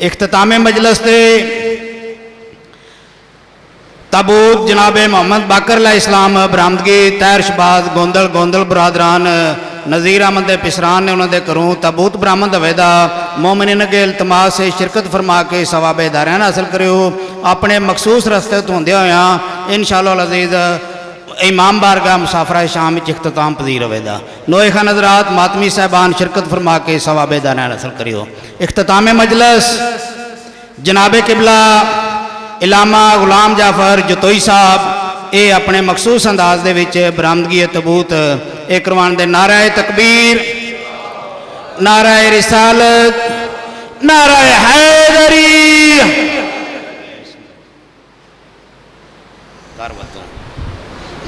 इख्तिताम मजलिस से ताबूत जनाब मोहम्मद बाकर अलैहिस्सलाम बरामदगी तैर शबाज गोंदल गोंदल बरादरान नज़ीर अहमद पिसरान ने उन्होंने घरों ताबूत बरामद होवेगा। मोमिन के इल्तमास से शिरकत फरमा के सवाबे दारैन हासिल करो। अपने मखसूस रस्ते तो होंदे होया इंशाअल्लाह अज़ीज़ इमाम बारगाह मुसाफरा शाम इख्तिताम पजीर होगा। नोए खान हज़रात मातमी साहबान शिरकत फरमा के सवाबे दारैन हासिल करो। इख्तिताम मजलिस जनाब किबला इलामा गुलाम जाफर जतोई साहब ये अपने मखसूस अंदाज दे विच बरामदगी तबूत एक करवान दे नाराए तकबीर, नाराए रिसालत, नाराए हैदरी।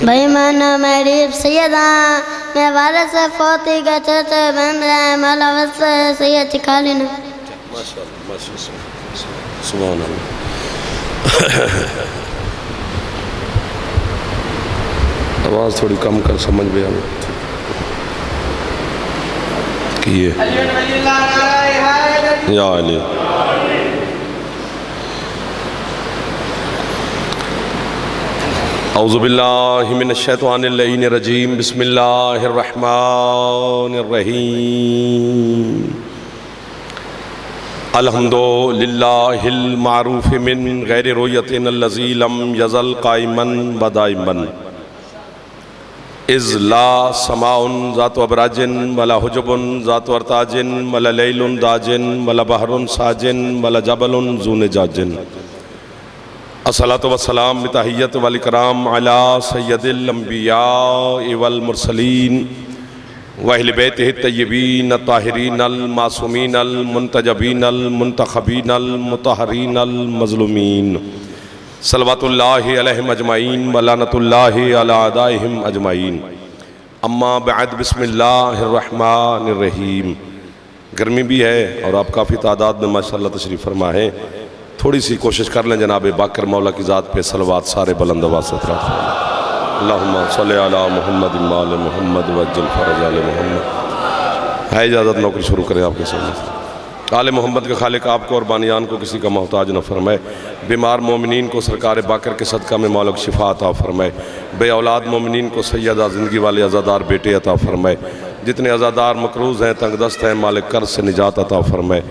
भाई माना मेरी सैयदा मैं वाले से फोती का चर्चा बन रहा है माला वस्ते सैयद चिकाली ने माशाअल्लाह माशाअल्लाह सुभान अल्लाह। आवाज़ थोड़ी कम कर समझ में आवे कि ये या अली औज़ु बिल्लाहि मिनश शैतानिर रजीम बिस्मिल्लाहिर रहमानिर रहीम अल्हम्दुलिल्लाहिल मारूफ मिन गैरि रुयतिन अल्लज़ी लम यज़ल काइमन व दाइमन इज़ ला समाउन ज़ातु अबराजिन वला हुजुबुन ज़ातु अरताजिन वला लैलुन दाजिन वला बहरुन साजिन वला जबलुन ज़ून जाजिन अस्सलातु वस्सलाम बितहिय्यत वल इकराम अला सय्यदिल अंबिया वल मुरसलीन व अहले बैतिहि तय्यबीन अत्ताहिरीन अल मासूमीन अल मुंतजबीन अल मुंतखबीन अल मुतहहरीन अल मज़लूमीन सल्लवातुल्लाहि अलैहिम अजमाइन व लानतुल्लाहि अला अदाइहिम अजमाइन। अम्मा बअद बिस्मिल्लाहिर रहमानिर रहीम। गर्मी भी है और आप काफ़ी तादाद में माशाअल्लाह तशरीफ़ फरमा है। थोड़ी सी कोशिश कर लें जनाब बाकर मौला की ज़ात पे सलवात सारे बुलंद आवाज़ से अल्लाहुम्मा सल्लि अला मुहम्मद व आले मुहम्मद वज्जल फरज आले मुहम्मद। है इजाज़त नौकरी शुरू करें आपके सामने। आले मोहम्मद के खालिक आपको और बानियान को किसी का मोहताज न फरमाए। बीमार मोमिनीन को सरकार बाकर के सदका में मौलक शिफा अता फरमाए। बे औलाद मोमिनीन को सैयदा ज़िंदगी वाले अज़ादार बेटे अता फरमाए। जितने अज़ादार मकरूज़ हैं तंगदस्त हैं मालिक कर्ज से निजात अता फरमाए।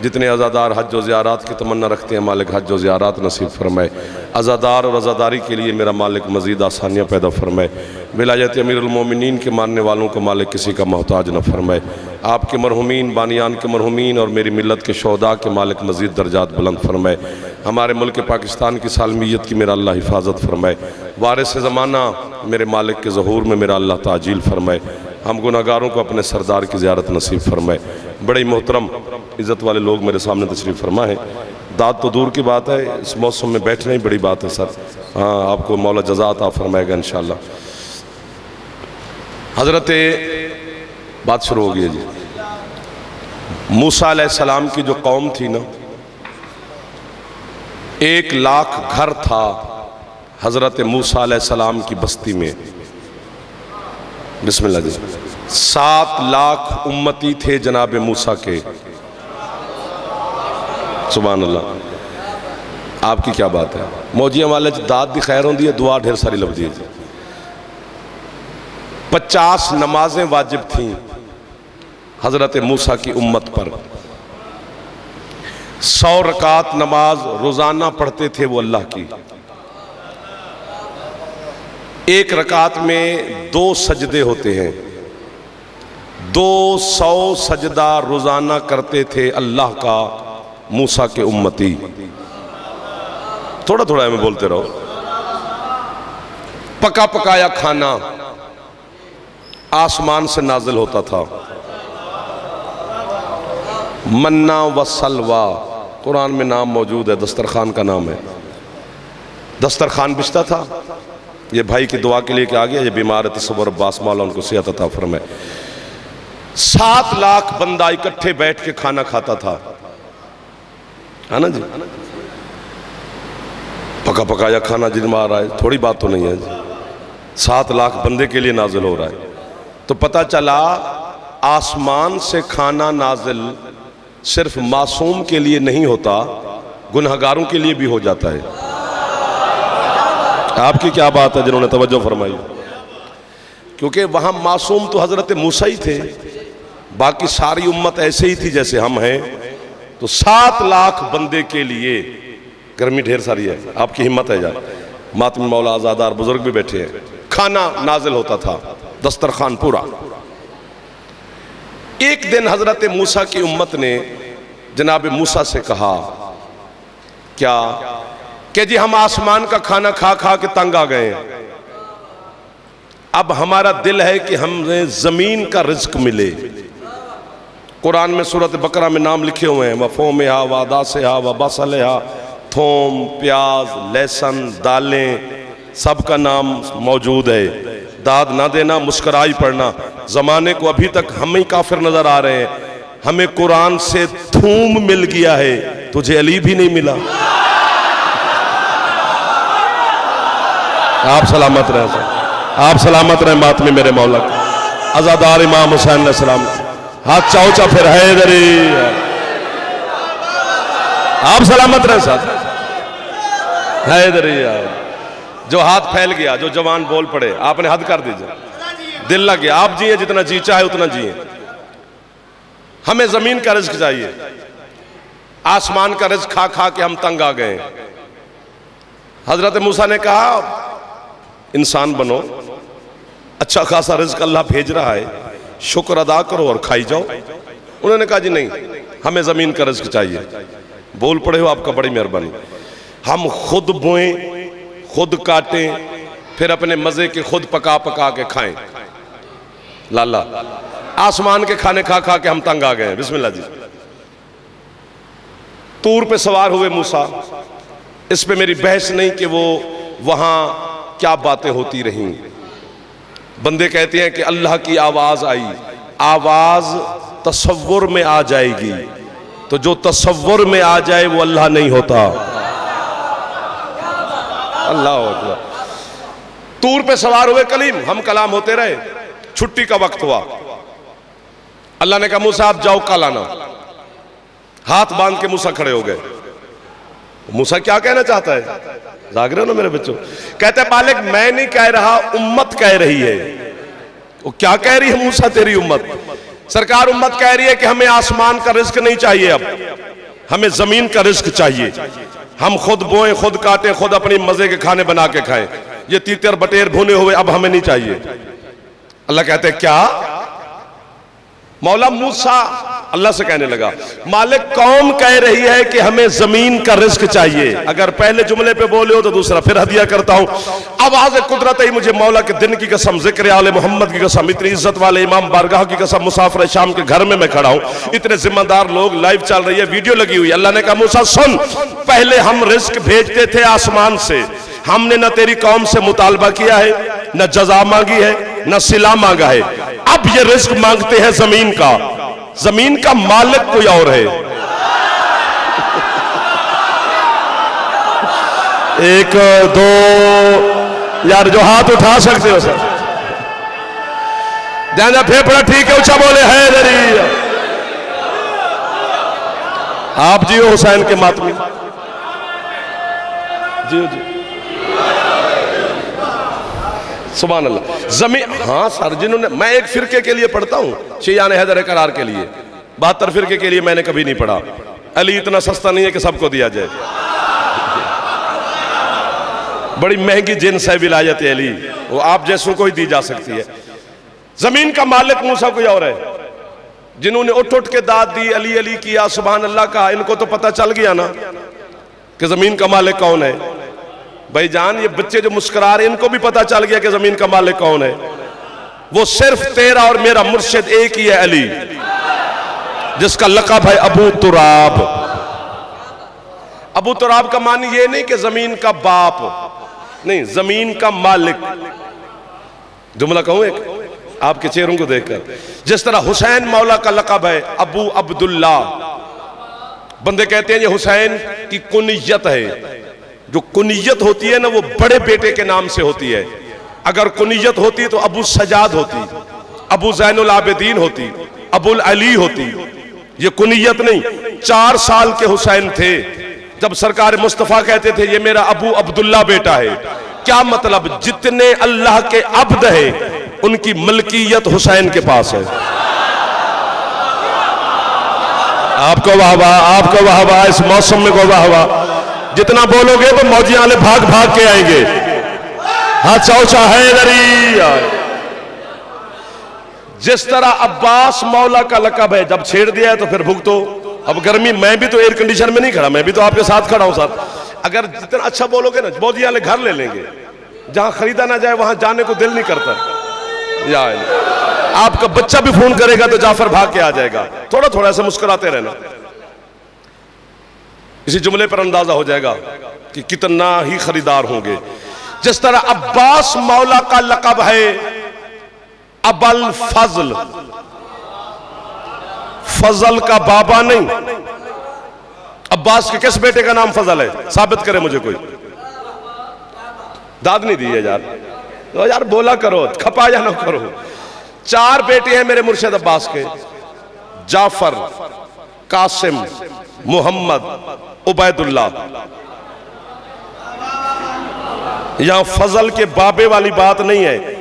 जितने अज़ादार हज व ज़ियारत की तमन्ना रखते हैं मालिक हज व ज़ियारत नसीब फरमाए। अज़ादार और अज़ादारी के लिए मेरा मालिक मज़ीद आसानियाँ पैदा फरमाए। विलायत अमीरुल मोमिनीन के मानने वालों को मालिक किसी का मोहताज न फरमाए। आपके मरहुमीन बानियान के मरहुमीन और मेरी मिल्लत के शोहदा के मालिक मज़ीद दर्जात बुलंद फरमाए। हमारे मुल्क पाकिस्तान की सालमियत की मेरा अल्लाह हिफाजत फरमाए। वारिस ज़माना मेरे मालिक के ज़हूर में मेरा अल्लाह ताजील फरमाए। हम गुनाहगारों को अपने सरदार की ज़ियारत नसीब फरमाए। बड़े ही मोहतरम इज़्ज़त वाले लोग मेरे सामने तशरीफ़ फरमा है। दाद तो दूर की बात है, इस मौसम में बैठना ही बड़ी बात है सर। हाँ, आपको मौला जज़ा अता फरमाएगा इंशाअल्लाह। हज़रत बात शुरू हो गई है जी। मूसा अलैहिस्सलाम की जो कौम थी ना, 1 लाख घर था हज़रत मूसा अलैहिस्सलाम की बस्ती में। बिस्मिल्लाह जी। 7 लाख उम्मती थे जनाब मूसा के। सुभान अल्लाह। आपकी क्या बात है मौजिया वाले दाद दी खैर होंगी है, दुआ ढेर सारी लभदी है जी। 50 नमाजें वाजिब थीं हज़रत मूसा की उम्मत पर। 100 रकात नमाज रोज़ाना पढ़ते थे वो अल्लाह की। 1 रकात में 2 सजदे होते हैं। 200 सजदा रोज़ाना करते थे अल्लाह का मूसा के उम्मती। थोड़ा थोड़ा में बोलते रहो। पका पकाया खाना आसमान से नाजिल होता था। मन्ना व सलवा कुरान में नाम मौजूद है, दस्तरखान का नाम है। दस्तरखान बिछता था। ये भाई की दुआ के लिए क्या आ गया, ये बीमार है तसव्वुर अब्बास मौला उनको सेहत अता फरमाए। 7 लाख बंदा इकट्ठे बैठ के खाना खाता था, है ना जी। पका पकाया खाना जिनमा रहा है, थोड़ी बात तो नहीं है जी। 7 लाख बंदे के लिए नाजिल हो रहा है। तो पता चला आसमान से खाना नाजिल सिर्फ मासूम के लिए नहीं होता, गुनहगारों के लिए भी हो जाता है। आपकी क्या बात है जिन्होंने तवज्जो फरमाई? क्योंकि वहां मासूम तो हजरत मूसा ही थे, बाकी सारी उम्मत ऐसे ही थी जैसे हम हैं। तो 7 लाख बंदे के लिए, गर्मी ढेर सारी है, आपकी हिम्मत है यार, मातमी मौला आजादार बुजुर्ग भी बैठे हैं, खाना नाजिल होता था, दस्तरखान पूरा। एक दिन हजरत मूसा की उम्मत ने जनाब मूसा से कहा, क्या कि जी हम आसमान का खाना खा खा के तंग आ गए हैं, अब हमारा दिल है कि हमें जमीन का रिज्क मिले। कुरान में सूरत बकरा में नाम लिखे हुए हैं, वफ़ोमेहा व दासेहा व बसलेहा, थोम, प्याज, लहसुन, दालें, सब का नाम मौजूद है। दाद ना देना, मुस्कराई पड़ना। ज़माने को अभी तक हम ही काफिर नजर आ रहे हैं। हमें कुरान से थूम मिल गया है, तुझे अली भी नहीं मिला। आप सलामत रहे, आप सलामत रहे मातमी मेरे मौला आजादार इमाम हुसैन सलाम। हाथ चाउचा फिर हैदरी, आप सलामत रहे साथ हैदरी। जो हाथ फैल गया, जो जवान बोल पड़े, आपने हद कर दीजिए, दिल लग गया। आप जिए जितना जी चाहे उतना जिए। हमें जमीन का रिज्क चाहिए, आसमान का रिज्क खा खा के हम तंग आ गए। हजरत मूसा ने कहा इंसान बनो, अच्छा खासा रिज्क अल्लाह भेज रहा है, शुक्र अदा करो और खाई जाओ। उन्होंने कहा जी नहीं, हमें जमीन का रिज्क चाहिए। बोल पड़े हो, आपका बड़ी मेहरबानी। हम खुद बोएं, खुद काटें, फिर अपने मजे के खुद पका पका के खाएं। लाला, आसमान के खाने खा खा के हम तंग आ गए हैं। बिस्मिल्लाह जी। तूर पे सवार हुए मूसा, इस पे मेरी बहस नहीं कि वो वहां क्या बातें होती रहीं। बंदे कहते हैं कि अल्लाह की आवाज आई, आवाज तसव्वुर में आ जाएगी, तो जो तसव्वुर में आ जाए वो अल्लाह नहीं होता। अल्लाह अकबर। तूर पे सवार हुए कलीम, हम कलाम होते रहे। छुट्टी का वक्त हुआ, अल्लाह ने कहा मूसा आप जाओ कल आना। हाथ बांध के मूसा खड़े हो गए। मूसा क्या कहना चाहता है, जाग रहे हो ना मेरे बच्चों? कहते मालिक मैं नहीं कह रहा, उम्मत कह रही है। वो क्या कह रही है मूसा तेरी उम्मत? सरकार उम्मत कह रही है कि हमें आसमान का रिज्क नहीं चाहिए, अब हमें जमीन का रिज्क चाहिए। हम खुद बोएं, खुद काटें, खुद अपनी मजे के खाने बना के खाएं। ये तीतर बटेर भुने हुए अब हमें नहीं चाहिए। अल्लाह कहते क्या? मौला मूसा अल्लाह से कहने लगा मालिक कौम कह रही है कि हमें जमीन का रिज्क चाहिए। अगर पहले जुमले पे बोले हो तो दूसरा फिर हदिया करता हूं। आवाज कुदरत ही मुझे मौला के दिन की कसम, जिक्र आले मोहम्मद की कसम, इतनी इज्जत वाले इमाम बारगाह की कसम, मुसाफिर शाम के घर में मैं खड़ा हूं, इतने जिम्मेदार लोग, लाइव चल रही है, वीडियो लगी हुई। अल्लाह ने कहा मूसा सुन, पहले हम रिज्क भेजते थे आसमान से, हमने न तेरी कौम से मुतालबा किया है, न जजा मांगी है, न सिला मांगा है। अब ये रिज्क मांगते हैं जमीन का, जमीन का मालिक कोई और है। एक दो यार जो हाथ उठा सकते हो सर, जाना फेफड़ा ठीक है, ऊंचा बोले है दरी। आप जियो हुसैन के मातमी, जियो जी, सुभान अल्लाह। जमीन, हाँ सर, जिन्होंने, मैं एक फिरके के लिए पढ़ता हूं, शियाने हैदर करार के लिए, 72 फिरके के लिए मैंने कभी नहीं पढ़ा। अली इतना सस्ता नहीं है कि सबको दिया जाए, बड़ी महंगी जिन्स है विलायत अली, वो आप जैसों को ही दी जा सकती है। जमीन का मालिक मूसा कोई और है। जिन्होंने उठ उठ के दाद दी, अली अली किया, सुभान अल्लाह कहा, इनको तो पता चल गया ना कि जमीन का मालिक कौन है। भाईजान ये बच्चे जो मुस्कुरा रहे हैं, इनको भी पता चल गया कि जमीन का मालिक कौन है। वो सिर्फ तेरा और मेरा मुर्शिद एक ही है, अली, जिसका लक़ब है अबू तुराब। अबू तुराब का मानी ये नहीं कि जमीन का बाप, नहीं, जमीन का मालिक। जुमला कहूं एक आपके चेहरों को देखकर, जिस तरह हुसैन मौला का लक़ब है अबू अब्दुल्ला। बंदे कहते हैं ये हुसैन की कुनियत है। जो कुनियत होती है ना, वो बड़े बेटे के नाम से होती है। अगर कुनियत होती तो अबू सजाद होती, अबू जैनुल आबिदीन होती, अबुल अली होती। ये कुनियत नहीं, 4 साल के हुसैन थे जब सरकार मुस्तफ़ा कहते थे ये मेरा अबू अब्दुल्ला बेटा है। क्या मतलब, जितने अल्लाह के अब्द है उनकी मलकियत हुसैन के पास है। आपको वाह वाह, आपको वाह वाह, इस मौसम में को वाह वाह। जितना बोलोगे तो मौजी वाले भाग भाग के आएंगे। हाँ चौचा हैदरी। जिस तरह अब्बास मौला का लकब है, जब छेड़ दिया है तो फिर भुगतो। अब गर्मी, मैं भी तो एयर कंडीशन में नहीं खड़ा, मैं भी तो आपके साथ खड़ा हूं साथ। अगर जितना अच्छा बोलोगे ना, मौजी वाले घर ले लेंगे। जहां खरीदा ना जाए वहां जाने को दिल नहीं करता। या आपका बच्चा भी फोन करेगा तो जाफर भाग के आ जाएगा। थोड़ा थोड़ा ऐसे मुस्कुराते रहना, इसी जुमले पर अंदाजा हो जाएगा कि कितना ही खरीदार होंगे। जिस तरह अब्बास मौला का लकब है अबल फजल, फजल का बाबा नहीं। अब्बास के किस बेटे का नाम फजल है? साबित करे मुझे कोई। दाद नहीं दी है यार, तो यार बोला करो, खपा या ना करो। 4 बेटे हैं मेरे मुर्शिद अब्बास के, जाफर, कासिम, मोहम्मद, उबैदुल्लाह। यहां फजल के बाबे वाली बात नहीं है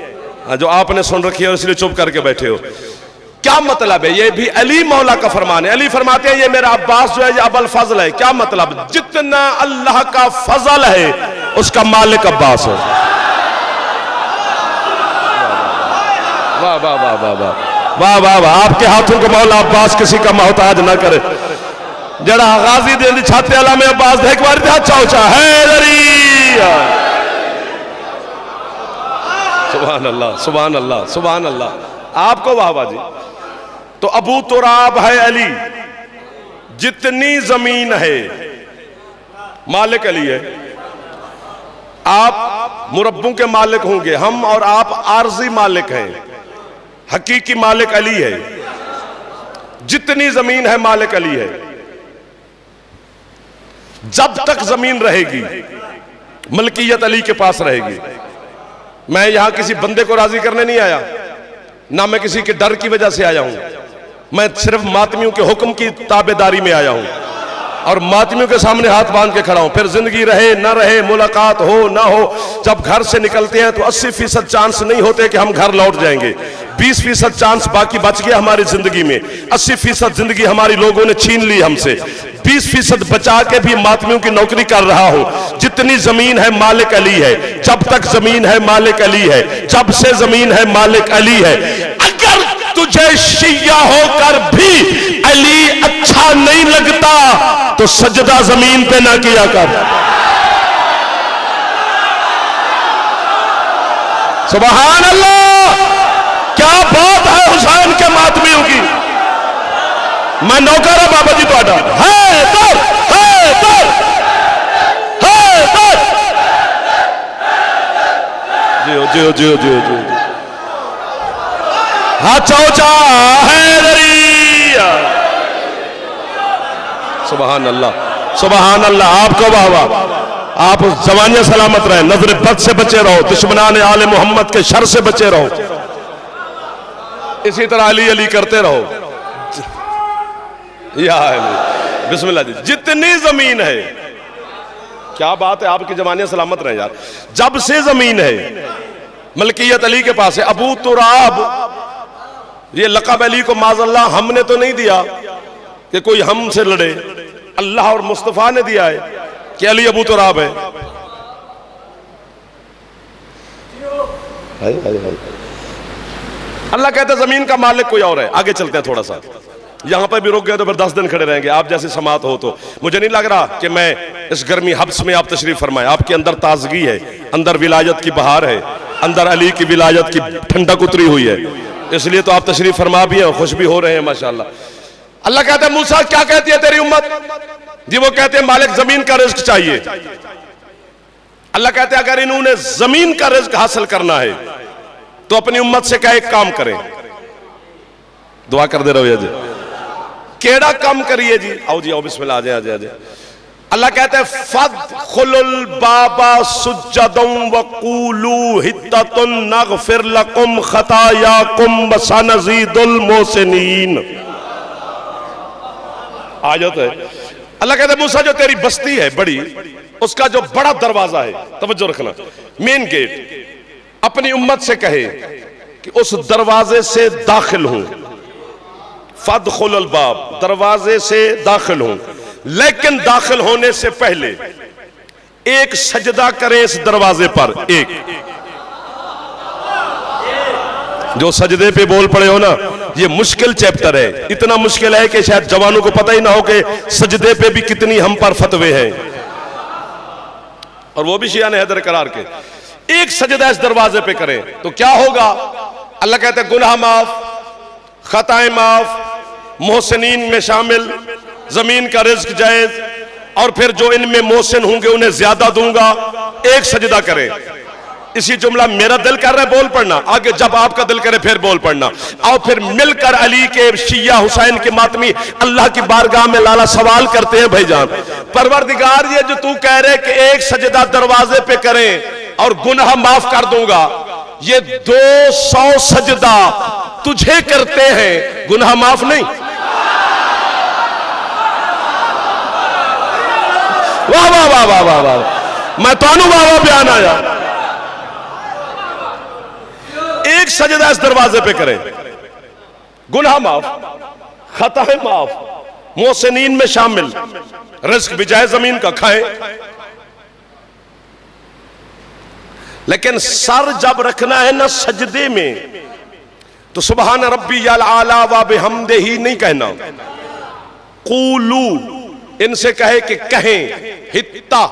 जो आपने सुन रखी है और इसलिए चुप करके बैठे हो। क्या मतलब है? ये भी अली मौला का फरमान है। अली फरमाते हैं ये मेरा अब्बास जो है ये अबल फजल है। क्या मतलब? जितना अल्लाह का फजल है उसका मालिक अब्बास है। वाह वाह वाह वाह वाह वाह वाह वाह। आपके हाथों को मौला अब्बास किसी का मोहताज ना करे। जरा गाजी दे छाते अला में अब्बास देख बार चौचा है। सुभान अल्लाह, सुभान अल्लाह, सुभान अल्लाह। आपको वाह वाह जी। तो अबू तुराब है अली, जितनी जमीन है मालिक अली है। आप मुरब्बों के मालिक होंगे, हम और आप आर्जी मालिक हैं, हकीकी मालिक अली है। जितनी जमीन है मालिक अली है। जब तक जमीन रहेगी मलकियत अली के पास रहेगी। मैं यहां किसी बंदे को राजी करने नहीं आया, ना मैं किसी के डर की वजह से आया हूं। मैं सिर्फ मातमियों के हुक्म की ताबेदारी में आया हूं और मातमियों के सामने हाथ बांध के खड़ा हूं। फिर जिंदगी रहे न रहे, मुलाकात हो ना हो, जब घर से निकलते हैं तो 80% चांस नहीं होते कि हम घर लौट जाएंगे। 20% चांस बाकी बच गया हमारी जिंदगी में। 80% जिंदगी हमारी लोगों ने छीन ली हमसे। 20% बचा के भी मातमियों की नौकरी कर रहा हूं। जितनी जमीन है मालिक अली है। जब तक जमीन है मालिक अली है। जब से जमीन है मालिक अली है। अगर तुझे शिया होकर भी अली अच्छा नहीं लगता तो सजदा जमीन पे ना किया कर। सुभान अल्लाह। क्या बात है हुसैन के मातमियों की। मैं नौकर है बाबा जी ਤੁਹਾਡਾ है जियो जियो जियो जियो जियो। हाँ चौचा हैदरी। सुभान अल्लाह, सुभान अल्लाह। आपको वाह वाह। आप जवानियां सलामत रहे, नजर बद से बचे रहो, दुश्मनान आले मोहम्मद के शर से बचे रहो। इसी तरह अली अली करते रहो। या अली बिस्मिल्लाह जी। जितनी जमीन है, क्या बात है, आपकी जवानियां सलामत रहे यार। जब से जमीन है मलकियत अली के पास है। अबू तुराब ये लक़ब अली को माज़अल्लाह हमने तो नहीं दिया कि कोई हमसे लड़े, अल्लाह और मुस्तफ़ा ने दिया है कि अली अबू तुराब है। अल्लाह कहते जमीन का मालिक कोई और है। आगे चलते हैं थोड़ा सा, यहां पर भी रुक गए तो फिर 10 दिन खड़े रहेंगे। आप जैसे समात हो तो मुझे नहीं लग रहा कि मैं इस गर्मी हब्स में आप तशरीफ फरमाए। आपके अंदर ताजगी है, अंदर विलायत की बहार है, अंदर अली की विलायत की ठंडक उतरी हुई है, इसलिए तो आप तशरीफ फरमा भी हैं, खुश भी हो रहे हैं माशाअल्लाह। अल्लाह कहता है मूसा क्या कहती है तेरी उम्मत? जी वो कहते हैं मालिक जमीन का रिज्क चाहिए। अल्लाह कहते हैं अगर इन्होंने जमीन का रिज्क हासिल करना है तो अपनी उम्मत से क्या एक काम करें। दुआ कर दे रहे हो जी, केड़ा काम करिए जी। आओ जी आओ, बिस्मिल्लाह, आ जाए आ जाए आ जाए। अल्लाह कहते हैं फदखुलुल बाबा सुज्जदम वक़ूलू हिद्दतुन नग़फिर लकुम खतायाकुम वसनज़ीदुल मोहसिनीन। आयत है। अल्लाह कहते मूसा जो तेरी बस्ती है बड़ी, उसका जो बड़ा दरवाजा है, तवज्जो रखना, मेन गेट, अपनी उम्मत से कहे कि उस दरवाजे से दाखिल हूं, फदखुल बाब, दरवाजे से दाखिल हूं, लेकिन दाखिल होने से पहले एक सजदा करे इस दरवाजे पर। एक जो सजदे पे बोल पड़े हो ना, ये मुश्किल चैप्टर है, इतना मुश्किल है कि शायद जवानों को पता ही ना हो कि सजदे पे भी कितनी हम पर फतवे हैं, और वो भी शिया ने हैदर करार के। एक सजदा इस दरवाजे पे करें तो क्या होगा? अल्लाह कहते हैं गुनाह माफ, खताएं माफ, मोहसिनीन में शामिल, जमीन का रिज्क जायज, और फिर जो इनमें मोहसिन होंगे उन्हें ज्यादा दूंगा। एक सजदा करें। इसी जुमला मेरा दिल कर रहा है बोल पढ़ना, आगे जब आपका दिल करे फिर बोल पढ़ना। और फिर मिलकर अली के शिया हुसैन के मातमी अल्लाह की बारगाह में लाला सवाल करते हैं, भाईजान परवरदिगार ये जो तू कह रहे कि एक सजदा दरवाजे पे करें और गुनाह माफ कर दूंगा, ये 200 सजदा तुझे करते हैं, गुनाह माफ नहीं? वाह वाह वाह वाह वाह वाह, मैं तानू वाह वाह बयान आया। एक सजदा इस दरवाजे पे करें, गुनाह माफ, खताएं माफ, मोहसिनीन में शामिल, रिज्क भी जाए जमीन का खाए। लेकिन सर जब रखना है ना सजदे में, तो सुबहान रब्बी अल आला व बिहम्दिही नहीं कहना, कूलू, इनसे कहे कि कहें, हित्ता,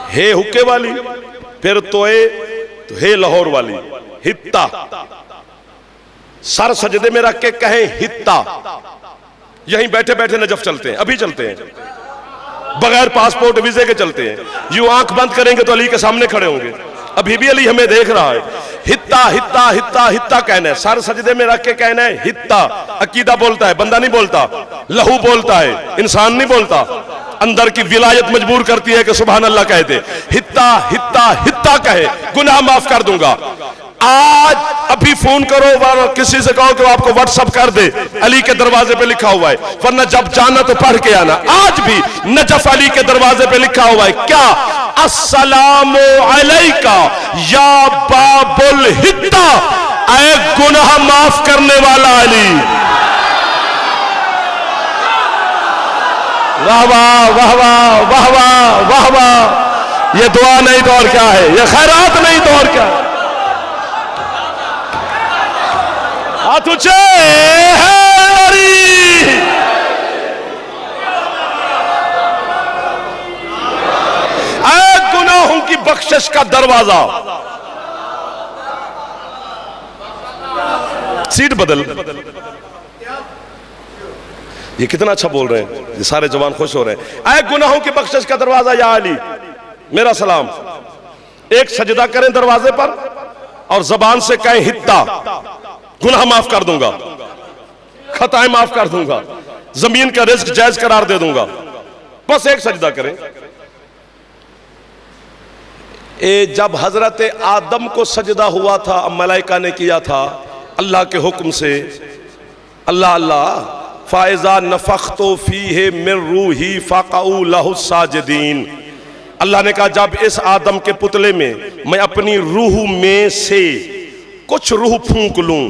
हे हुक्के वाली, फिर तोए तो हे लाहौर वाली, हित्ता, सर सजदे में रख के कहें हित्ता। यहीं बैठे बैठे नजफ चलते हैं, अभी चलते हैं, बगैर पासपोर्ट वीजे के चलते हैं, यूं आंख बंद करेंगे तो अली के सामने खड़े होंगे, अभी भी अली हमें देख रहा है। हित्ता हित्ता हित्ता हित्ता कहना है, सर सजदे में रख के कहना है हित्ता। अकीदा बोलता है, बंदा नहीं बोलता, लहू बोलता है, इंसान नहीं बोलता, अंदर की विलायत मजबूर करती है कि सुभान अल्लाह कह दे। हित्ता हित्ता हित्ता कहे, गुनाह माफ कर दूंगा। आज अभी फोन करो, किसी से कहो कि वो आपको व्हाट्सअप कर दे, अली के दरवाजे पे लिखा हुआ है, वरना जब जाना तो पढ़ के आना। आज भी नजफ अली के दरवाजे पे लिखा हुआ है, क्या? अस्सलामु अलैका या बाबुल हित्ता, ऐ गुनाह माफ करने वाला अली। वाह वाह वाह वाह वाह वाह वाह वाह, ये दुआ नहीं तो और क्या है, ये खैरात नहीं तो और क्या है। हाथ ऊंचे है अली, ऐ गुनाहों की बख्शिश का दरवाजा। सीट बदल, ये कितना अच्छा बोल रहे हैं, ये सारे जवान खुश हो रहे हैं। ऐ गुनाहों की बख्शिश का दरवाजा या अली, मेरा सलाम। एक सजदा करें दरवाजे पर और जबान से कहें हित्ता, गुनाह माफ कर दूंगा, खताएं माफ कर दूंगा, जमीन का रिज्क जायज करार दे दूंगा। बस एक सजदा करें। जब हजरत आदम को सजदा हुआ था, मलाइका ने किया था अल्लाह के हुक्म से, अल्लाह अल्लाह, फाइजा नफख्तो फीहे मिन रूही फक़ऊ लहु साजिदीन। अल्लाह ने कहा जब इस आदम के पुतले में मैं अपनी रूह में से कुछ रूह फूंक लूं,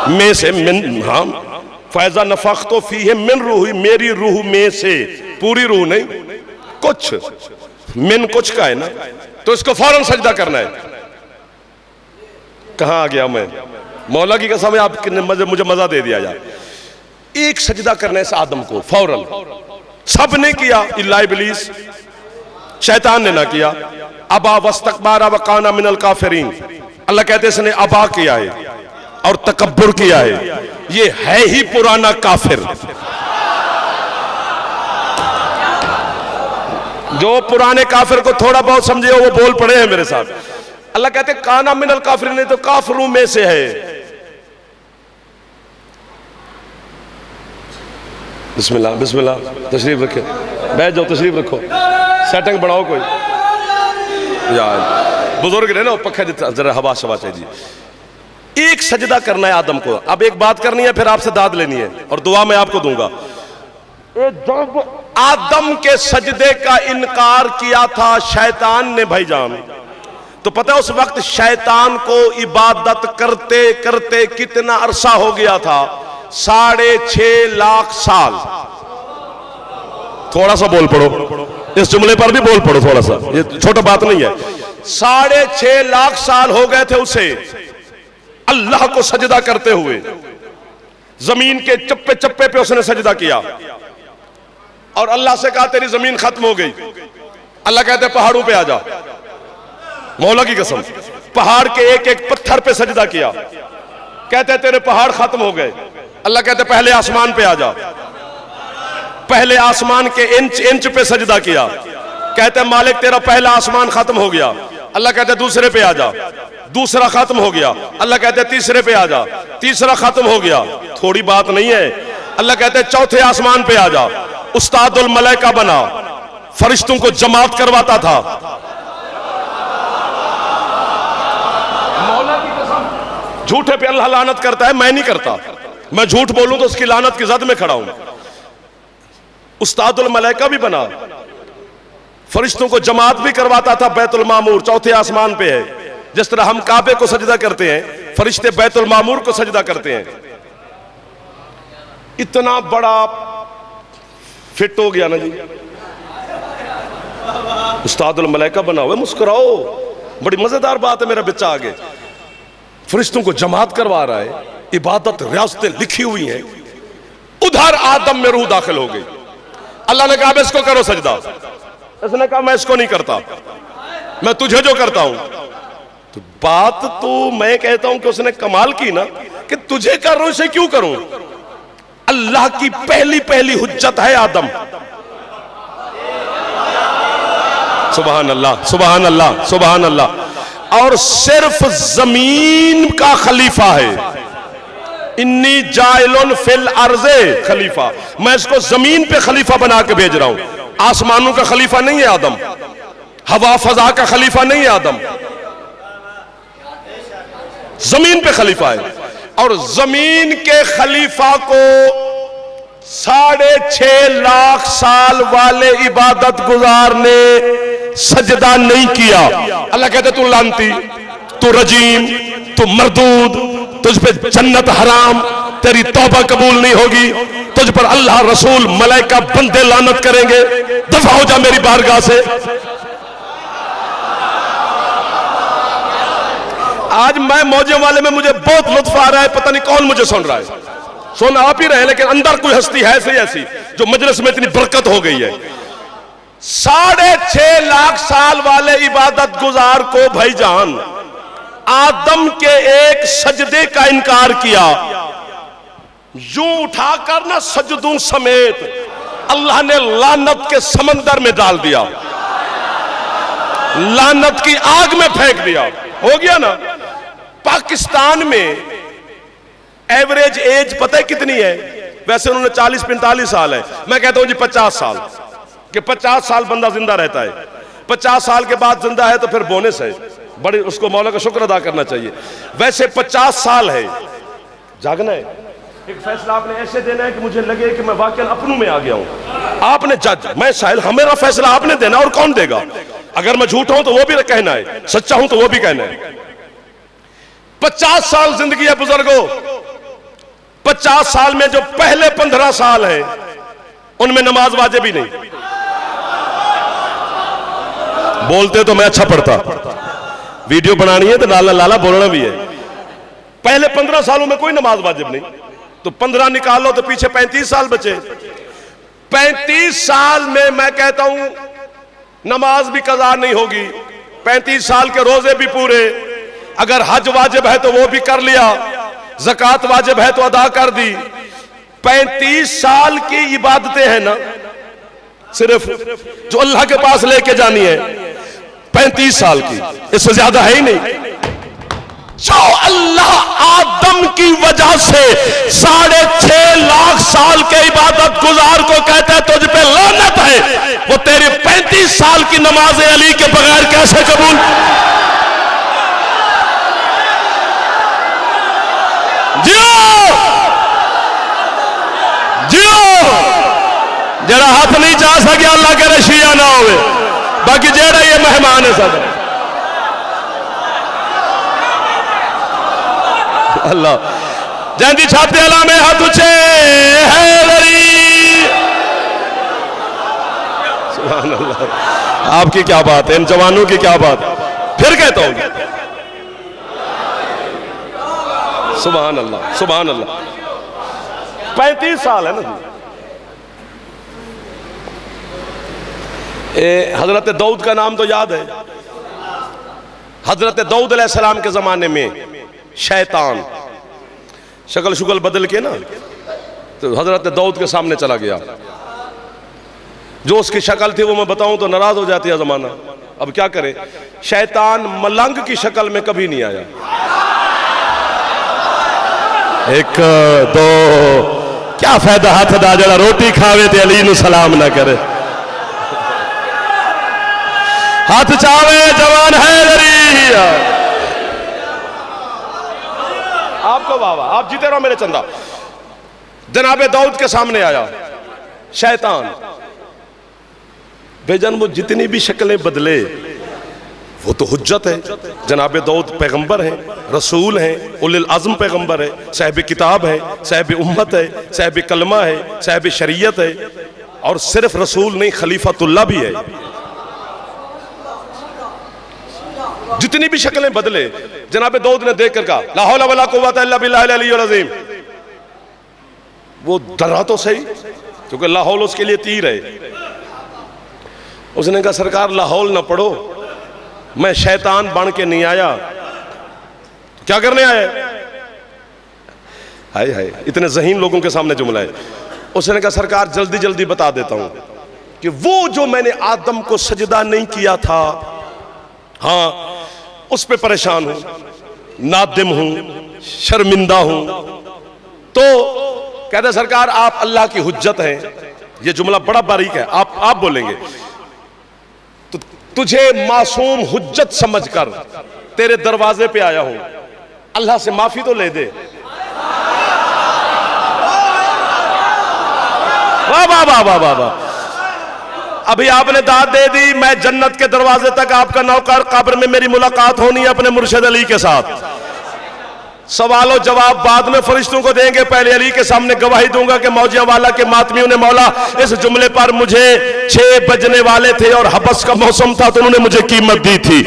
में से मिन, हाँ, फैजा नफख्तो फीहे मिन रूही, मेरी रूह में से, पूरी रूह नहीं, कुछ, मिन कुछ का है ना, तो इसको फौरन सजदा करना है। कहां आ गया मैं, मौला की कसम है, आपने मुझे मजा दे दिया यार। एक सजदा करना है इस आदम को फौरन। सब ने किया इल्ला इब्लीस, शैतान ने ना किया। अबा वस्तकबारा वकाना मिनल काफिरीन, अल्लाह कहते इसने अबा किया है और तकब्बुर किया है, ये है ही पुराना काफिर। जो पुराने काफिर को थोड़ा बहुत समझे हो वो बोल पड़े हैं मेरे साथ। अल्लाह कहते काना मिनल काफिर, नहीं तो काफिरों में से है। बिस्मिल्लाह बिस्मिल्लाह, तशरीफ रखे, बैठ जाओ, तशरीफ रखो, सेटिंग बनाओ कोई यार, बुजुर्ग रहे ना, पक्का जरा हवा शवा चाहिए। एक सजदा करना है आदम को। अब एक बात करनी है, फिर आपसे दाद लेनी है और दुआ मैं आपको दूंगा। जब आदम के सजदे का इनकार किया था शैतान ने भाईजान, तो पता है उस वक्त शैतान को इबादत करते करते कितना अरसा हो गया था? 6.5 लाख साल। थोड़ा सा बोल पड़ो, इस जुमले पर भी बोल पड़ो थोड़ा सा, ये छोटा बात नहीं है। 6.5 लाख साल हो गए थे उसे अल्लाह को सजदा करते हुए। जमीन के चप्पे चप्पे पे उसने सजदा किया और अल्लाह से कहा तेरी जमीन खत्म हो गई। अल्लाह कहते पहाड़ों पे आ जा। मौला की कसम, पहाड़ के एक एक पत्थर पे सजदा किया। कहते तेरे पहाड़ खत्म हो गए। अल्लाह कहते पहले आसमान पे आ जा। पहले आसमान के इंच इंच पे सजदा किया। कहते मालिक तेरा पहला आसमान खत्म हो गया। अल्लाह कहते दूसरे पे आ जा। दूसरा खत्म हो गया। अल्लाह कहते तीसरे पे आ जा। तीसरा खत्म हो गया। थोड़ी बात नहीं है। अल्लाह कहते चौथे आसमान पे आ जा। उस्तादुल मलाइका बना, फरिश्तों को जमात करवाता था। मौला की कसम, झूठे पे अल्लाह लानत करता है, मैं नहीं करता। मैं झूठ बोलूं तो उसकी लानत की जद में खड़ा हूं। उस्तादुल मलाइका भी बना, फरिश्तों को जमात भी करवाता था। बैतुल मामूर चौथे आसमान पे है। जिस तरह हम काबे को सजदा करते हैं, फरिश्ते बैतुल मामूर को सजदा करते हैं। इतना बड़ा फिट हो गया ना जी, उस्तादुल मलाइका बना हुआ। मुस्कुराओ, बड़ी मजेदार बात है। मेरा बच्चा आगे फरिश्तों को जमात करवा रहा है, इबादत रियासतें लिखी हुई हैं। उधर आदम में रूह दाखिल हो गई। अल्लाह ने कहा इसको करो सजदा। इसने कहा मैं इसको नहीं करता, मैं तुझे जो करता हूं। तो बात तो मैं कहता हूं कि उसने कमाल की ना, कि तुझे कर रहा हूं, इसे क्यों करूं? अल्लाह की पहली पहली हुज्जत है आदम। सुभान अल्लाह, सुभान अल्लाह, सुभान अल्लाह। और सिर्फ जमीन का खलीफा है। इन्नी जाइलुन फिल अर्ज़े खलीफा, मैं इसको जमीन पे खलीफा बना के भेज रहा हूं। आसमानों का खलीफा नहीं है आदम, हवा फजा का खलीफा नहीं है आदम, जमीन पे खलीफा है। और जमीन के खलीफा को 6.5 लाख साल वाले इबादत गुजार ने सजदा नहीं किया। अल्लाह कहते तू लानती, तू रजीम, तू मरदूद, तुझ पे जन्नत हराम, तेरी तौबा कबूल नहीं होगी, तुझ पर अल्लाह रसूल मलाइका बंदे लानत करेंगे, दफा हो जा मेरी बारगाह से। आज मैं मौजे वाले में मुझे बहुत लुत्फ आ रहा है। पता नहीं कौन मुझे सुन रहा है, सुन आप ही रहे, लेकिन अंदर कोई हस्ती है ऐसी ऐसी जो मजलिस में इतनी बरकत हो गई है। 6.5 लाख साल वाले इबादत गुजार को भाईजान आदम के एक सजदे का इनकार किया। यूं उठाकर ना सजदों समेत अल्लाह ने लानत के समंदर में डाल दिया, लानत की आग में फेंक दिया। हो गया ना। पाकिस्तान में एवरेज एज पता है कितनी है? वैसे उन्होंने 40-45 साल है, मैं कहता हूं जी 50 साल, कि 50 साल बंदा जिंदा रहता है। 50 साल के बाद जिंदा है तो फिर बोनस है, बड़ी उसको मौला का शुक्र अदा करना चाहिए। वैसे 50 साल है, जागना है, एक फैसला आपने ऐसे देना है कि मुझे लगे कि मैं वाकई अपनों में आ गया हूं। आपने जज, मैं साहिल, हमेरा फैसला आपने देना, और कौन देगा? अगर मैं झूठा हूं तो वो भी कहना है, सच्चा हूं तो वो भी कहना है। 50 साल जिंदगी है बुजुर्गों। 50 साल में जो पहले 15 साल है उनमें नमाज वाजिब ही नहीं। बोलते तो मैं अच्छा पढ़ता, वीडियो बनानी है तो लाला लाला बोलना भी है। पहले 15 सालों में कोई नमाज वाजिब नहीं, तो 15 निकालो तो पीछे 35 साल बचे। 35 साल में मैं कहता हूं नमाज भी कज़ा नहीं होगी, 35 साल के रोजे भी पूरे। अगर हज वाजिब है तो वो भी कर लिया, ज़कात वाजिब है तो अदा कर दी। 35 साल की इबादतें हैं ना, सिर्फ जो अल्लाह के पास लेके जानी है 35 साल की, इससे ज्यादा है ही नहीं। जो अल्लाह आदम की वजह से 6.5 लाख साल के इबादत गुजार को कहता है तुझ पे लानत है, वो तेरी 35 साल की नमाज अली के बगैर कैसे कबूल? जरा हाथ नहीं चाह सके अल्लाह के रशिया ना हो, बाकी जेड़ा ये मेहमान है सब अल्लाह जैसी छाते अला में हाथ उचे हैदरी। सुभान अल्लाह, आपकी क्या बात है, इन जवानों की क्या बात है। फिर कहता हूं सुभान अल्लाह, सुभान अल्लाह। 35 साल है ना हजरत दाऊद का नाम तो याद है। हजरत दाऊद अलैहिस्सलाम के जमाने में शैतान शक्ल शुक्ल बदल के ना तो हजरत दाऊद के सामने चला गया। जो उसकी शक्ल थी वो मैं बताऊं तो नाराज हो जाती है जमाना। अब क्या करे, शैतान मलंग की शक्ल में कभी नहीं आया। 1 2 क्या फायदा हाथ दा जरा रोटी खावे ते अली नु सलाम ना करे। हाथ चावे जवान हैदरी। आपको बाबा, आप जीते रहो मेरे चंदा। जनाबे दाऊद के सामने आया शैतान। बेजन वो जितनी भी शक्लें बदले वो तो हुज्जत है। जनाबे दाऊद पैगंबर हैं, रसूल हैं, उलिल आज़म पैगंबर है, साहिब किताब है, साहिब उम्मत है, साहिब कलमा है, साहिब शरीयत है, और सिर्फ रसूल नहीं खलीफतुल्लाह भी है। जितनी भी शक्लें बदले जनाबे दाऊद ने देख कर कहा ला हौला वला कुव्वता इल्ला बिल्लाहिल अलिय्युल अज़ीम। वो डरा तो सही क्योंकि लाहौल उसके लिए तीर है। उसने कहा सरकार लाहौल ना पढ़ो, मैं शैतान बन के नहीं आया। तो क्या करने आया? हाय हाय, इतने ज़हीन लोगों के सामने जुमला है। उसने कहा सरकार जल्दी जल्दी बता देता हूं कि वो जो मैंने आदम को सजदा नहीं किया था, हाँ उस पे परेशान हूं, नादिम हूं, शर्मिंदा हूं। तो कहते सरकार आप अल्लाह की हुज्जत हैं। ये जुमला बड़ा बारीक है, आप बोलेंगे। तो तुझे मासूम हुज्जत समझकर तेरे दरवाजे पे आया हूं, अल्लाह से माफी तो ले दे। वाह वाह वाह वाह वाह वाह। अभी आपने दाद दे दी, मैं जन्नत के दरवाजे तक आपका नौकर, कब्र में मेरी मुलाकात होनी है अपने मुर्शिद अली के साथ। सवालों जवाब बाद में फरिश्तों को देंगे, पहले अली के सामने गवाही दूंगा कि मौजिया वाला के मातमियों ने मौला इस जुमले पर मुझे 6 बजने वाले थे और हबस का मौसम था तो उन्होंने मुझे कीमत दी थी।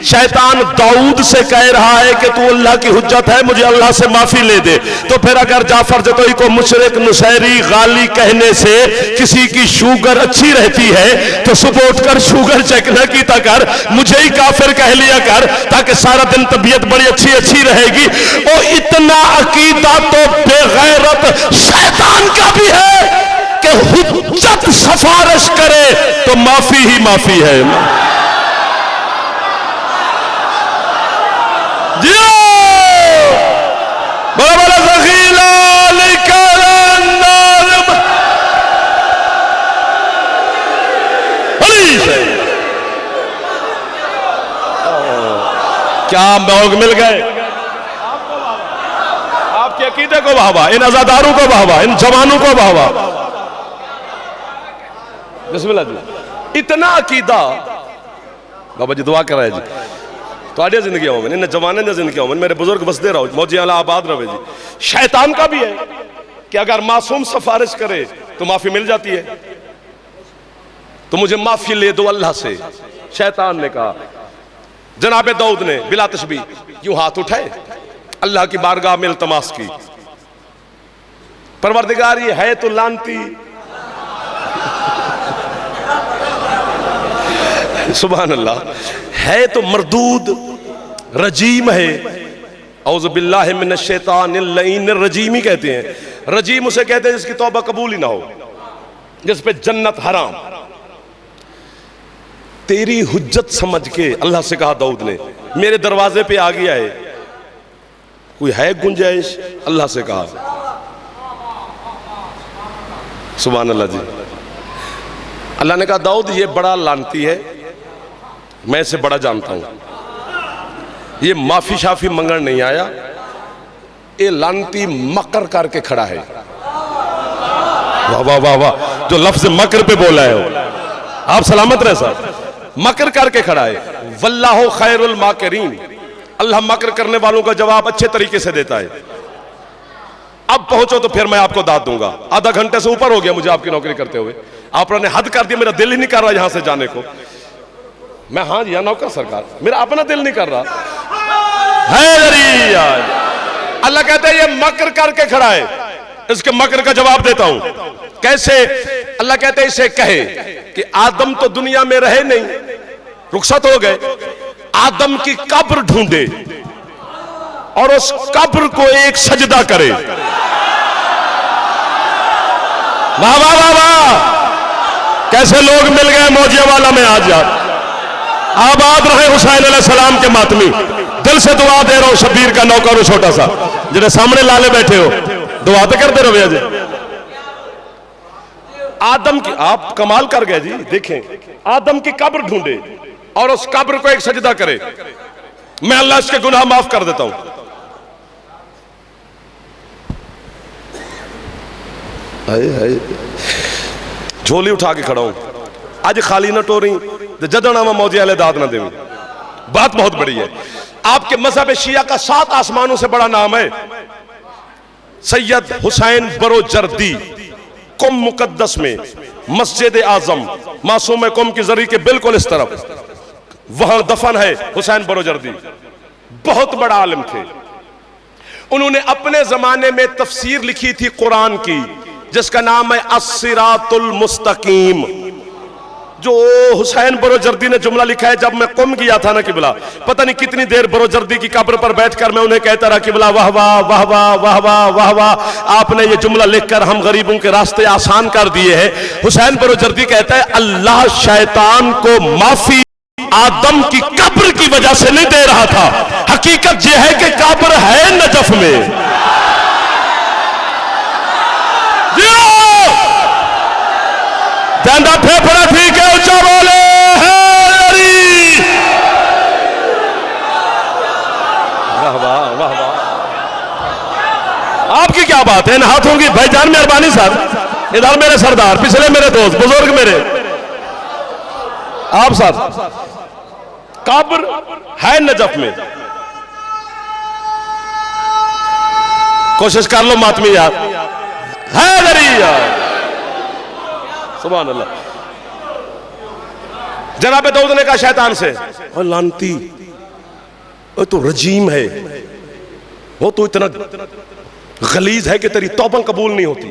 शैतान दाऊद से कह रहा है कि तू अल्लाह की हुज्जत है, मुझे अल्लाह से माफी ले दे। तो फिर अगर जाफर जतोई को मुशरिक, नुसैरी, गाली कहने से किसी की शुगर अच्छी रहती है तो सुबह उठकर शुगर चेक न की कर, मुझे ही काफिर कह लिया कर, ताकि सारा दिन तबीयत बड़ी अच्छी अच्छी रहेगी। और इतना अकीदा तो बेगैरत शैतान का भी है कि हुज्जत सिफारिश करे तो माफी ही माफी है। जियो बड़ा बड़ा ज़खीला क्या मौक मिल गए आपके अकीदे को वाहवा, इन अज़ादारों को वाहवा, इन जवानों को वाहवा। बिस्मिल्लाह जी। इतना अकीदा बाबा जी दुआ कर रहे जी थोड़ी जिंदगी हो इन जवाने ने जिंदगी हो मेरे बुजुर्ग बसते रहो, मौजी आला आबाद रहे जी। शैतान का भी है कि अगर मासूम सिफारिश करे तो माफी मिल जाती है, तो मुझे माफी ले दो अल्लाह से। शैतान ने कहा, जनाबे दाऊद ने बिला तशबीह यूं हाथ उठाए, अल्लाह की बारगाह में इल्तमास की, परवरदिगार ये है तो लानती, सुभान अल्लाह, है तो मरदूद रजीम है। औज़ु बिल्लाहि मिनश शैतानिर लईनिर रजीम ही कहते हैं। रजीम उसे कहते हैं जिसकी तौबा कबूल ही ना हो, जिस पे जन्नत हराम। तेरी हुज्जत समझ के अल्लाह से कहा दाऊद ने, मेरे दरवाजे पे आ गया है, कोई है गुंजाइश? अल्लाह से कहा। सुभान अल्लाह जी। अल्लाह ने कहा दाऊद ये बड़ा लानती है, मैं इसे बड़ा जानता हूं, ये माफी शाफी मंगण नहीं आया, ये लानती मकर करके खड़ा है। वाह वाह वाह वाह, जो लफ्ज मकर पे बोला है वो। आप सलामत रहे साहब, मकर करके खड़ा है। वल्लाहु खैरुल माकिरीन, अल्लाह मकर करने वालों का जवाब अच्छे तरीके से देता है। अब पहुंचो तो फिर मैं आपको दाद दूंगा। आधा घंटे से ऊपर हो गया मुझे आपकी नौकरी करते हुए, आपने हद कर दिया, मेरा दिल ही नहीं कर रहा यहां से जाने को। मैं हाँ जी नौकर सरकार, मेरा अपना दिल नहीं कर रहा है। अल्लाह कहते हैं ये मकर करके खड़ा है, इसके मकर का जवाब देता हूं। कैसे? अल्लाह कहते हैं इसे कहे कि आदम तो दुनिया में रहे नहीं, रुखसत हो गए, आदम की कब्र ढूंढे और उस कब्र को एक सजदा करे। वाह वाह वाह वाह, कैसे लोग मिल गए मौजिया वाला में आज यार। आबाद रहे हुसैन अलैहिस्सलाम के मातमी। दिल से दुआ दे रहा हूं, शबीर का नौकर हो छोटा सा, जिन्हें सामने लाले बैठे हो, दुआ तो करते रहो भैया जी। आदम की, आप कमाल कर गए जी, देखें, आदम की कब्र ढूंढे और उस कब्र को एक सजदा करे। मैं अल्लाह इसके गुनाह माफ कर देता हूं। झोली उठा के खड़ा हूं, आज खाली न टोरी जदना में मौजी वाले दाद ना देवी। बात बहुत बड़ी है। आपके मजहब शिया का 7 आसमानों से बड़ा नाम है सैयद हुसैन बरोजर्दी। कुम मुकद्दस में मस्जिद आजम मासूम कुम की जरी के बिल्कुल इस तरफ, वहां दफन है हुसैन बरोजर्दी। बहुत बड़ा आलिम थे। उन्होंने अपने जमाने में तफसीर लिखी थी कुरान की, जिसका नाम है अस्सिरातुल मुस्तकीम। जो हुसैन बरोजर्दी ने जुमला लिखा है, जब मैं कुम गया था ना किबला, पता नहीं कितनी देर बरोजर्दी की कब्र पर बैठकर मैं उन्हें कहता रहा किबला वाह वाह वाह वाह वाह वाह वाह वाह, आपने ये जुमला लिखकर हम गरीबों के रास्ते आसान कर दिए हैं। हुसैन बरोजर्दी कहता है अल्लाह शैतान को माफी आदम की कब्र की वजह से नहीं दे रहा था, हकीकत यह है कि कब्र है नजफ में। जाना फेफड़ा ठीक है, ऊंचा बोले है। वाह वाह वाह वाह, आपकी क्या बात है इन हाथों की। भाईजान मेहरबानी साहब, इधर मेरे सरदार, पिछले मेरे दोस्त बुजुर्ग मेरे, आप साहब, कब्र है नजफ में। कोशिश कर लो मातमी यार, है दरिया। सुभान अल्लाह। जनाब दाऊद ने कहा शैतान से, और लानती, वो तो रजीम है, वो तो इतना गलीज है कि तेरी तौबा कबूल नहीं होती।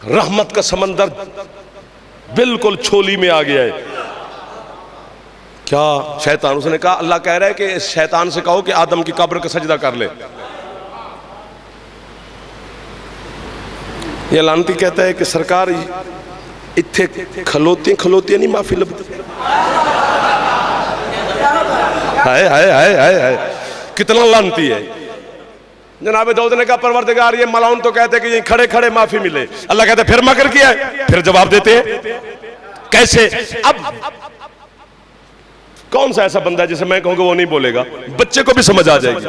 रहमत का समंदर बिल्कुल छोली में आ गया है। क्या शैतान? उसने कहा, अल्लाह कह रहा है कि शैतान से कहो कि आदम की कब्र का सजदा कर ले। ये लानती कहता है कि सरकार इत्थे खलोतियां नहीं माफी लभदी। हाय हाय हाय हाय हाय, कितना लानती है। जनाब दाऊद ने कहा परवरदिगार ये मलाउन तो कहते कि ये खड़े खड़े माफी मिले। अल्लाह कहते फिर मकर किया है, फिर जवाब देते हैं कैसे? अब कौन सा ऐसा बंदा है जिसे मैं कहूंगा वो नहीं बोलेगा, बच्चे को भी समझ आ जाएगी।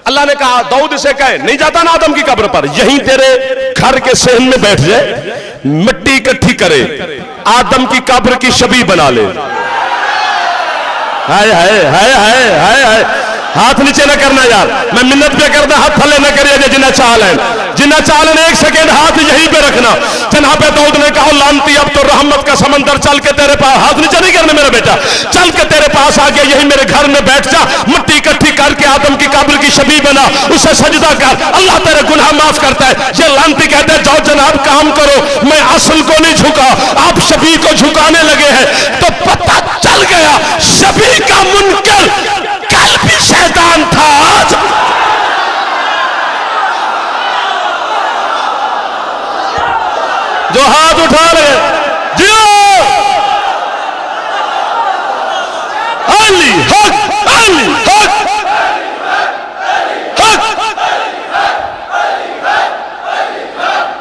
अल्लाह ने कहा दाऊद से कहे नहीं जाता ना आदम की कब्र पर, यहीं तेरे घर के सहन में बैठ जाए, मिट्टी इकट्ठी करे, आदम की कब्र की छवि बना ले। हाय हाय हाय हाय हाय हाय, हाथ नीचे न करना यार, मैं मिन्नत पे करना, हाथ थले न करिए जिन्हें चाल है, जिन्हें चाल है 1 सेकेंड हाथ यहीं पे रखना। जनाब दाऊद ने कहा लानती अब तो रहमत का समंदर चल के तेरे पास, हाथ नीचे नहीं करना मेरा बेटा, चल के तेरे पास आ गया, यही मेरे घर में बैठ जा, मिट्टी इकट्ठी करके आदम की कब्र की छवि बना, उसे सजदा कर, अल्लाह तेरे गुनाह माफ करता है। ये लानती कहते हैं जाओ जनाब काम करो, मैं असल को नहीं झुका, आप छवि को झुकाने लगे हैं। तो पता चल गया छवि का मुनकर कल भी शैतान था, आज जो हाथ उठा रहे जियो अली हक अली हक हक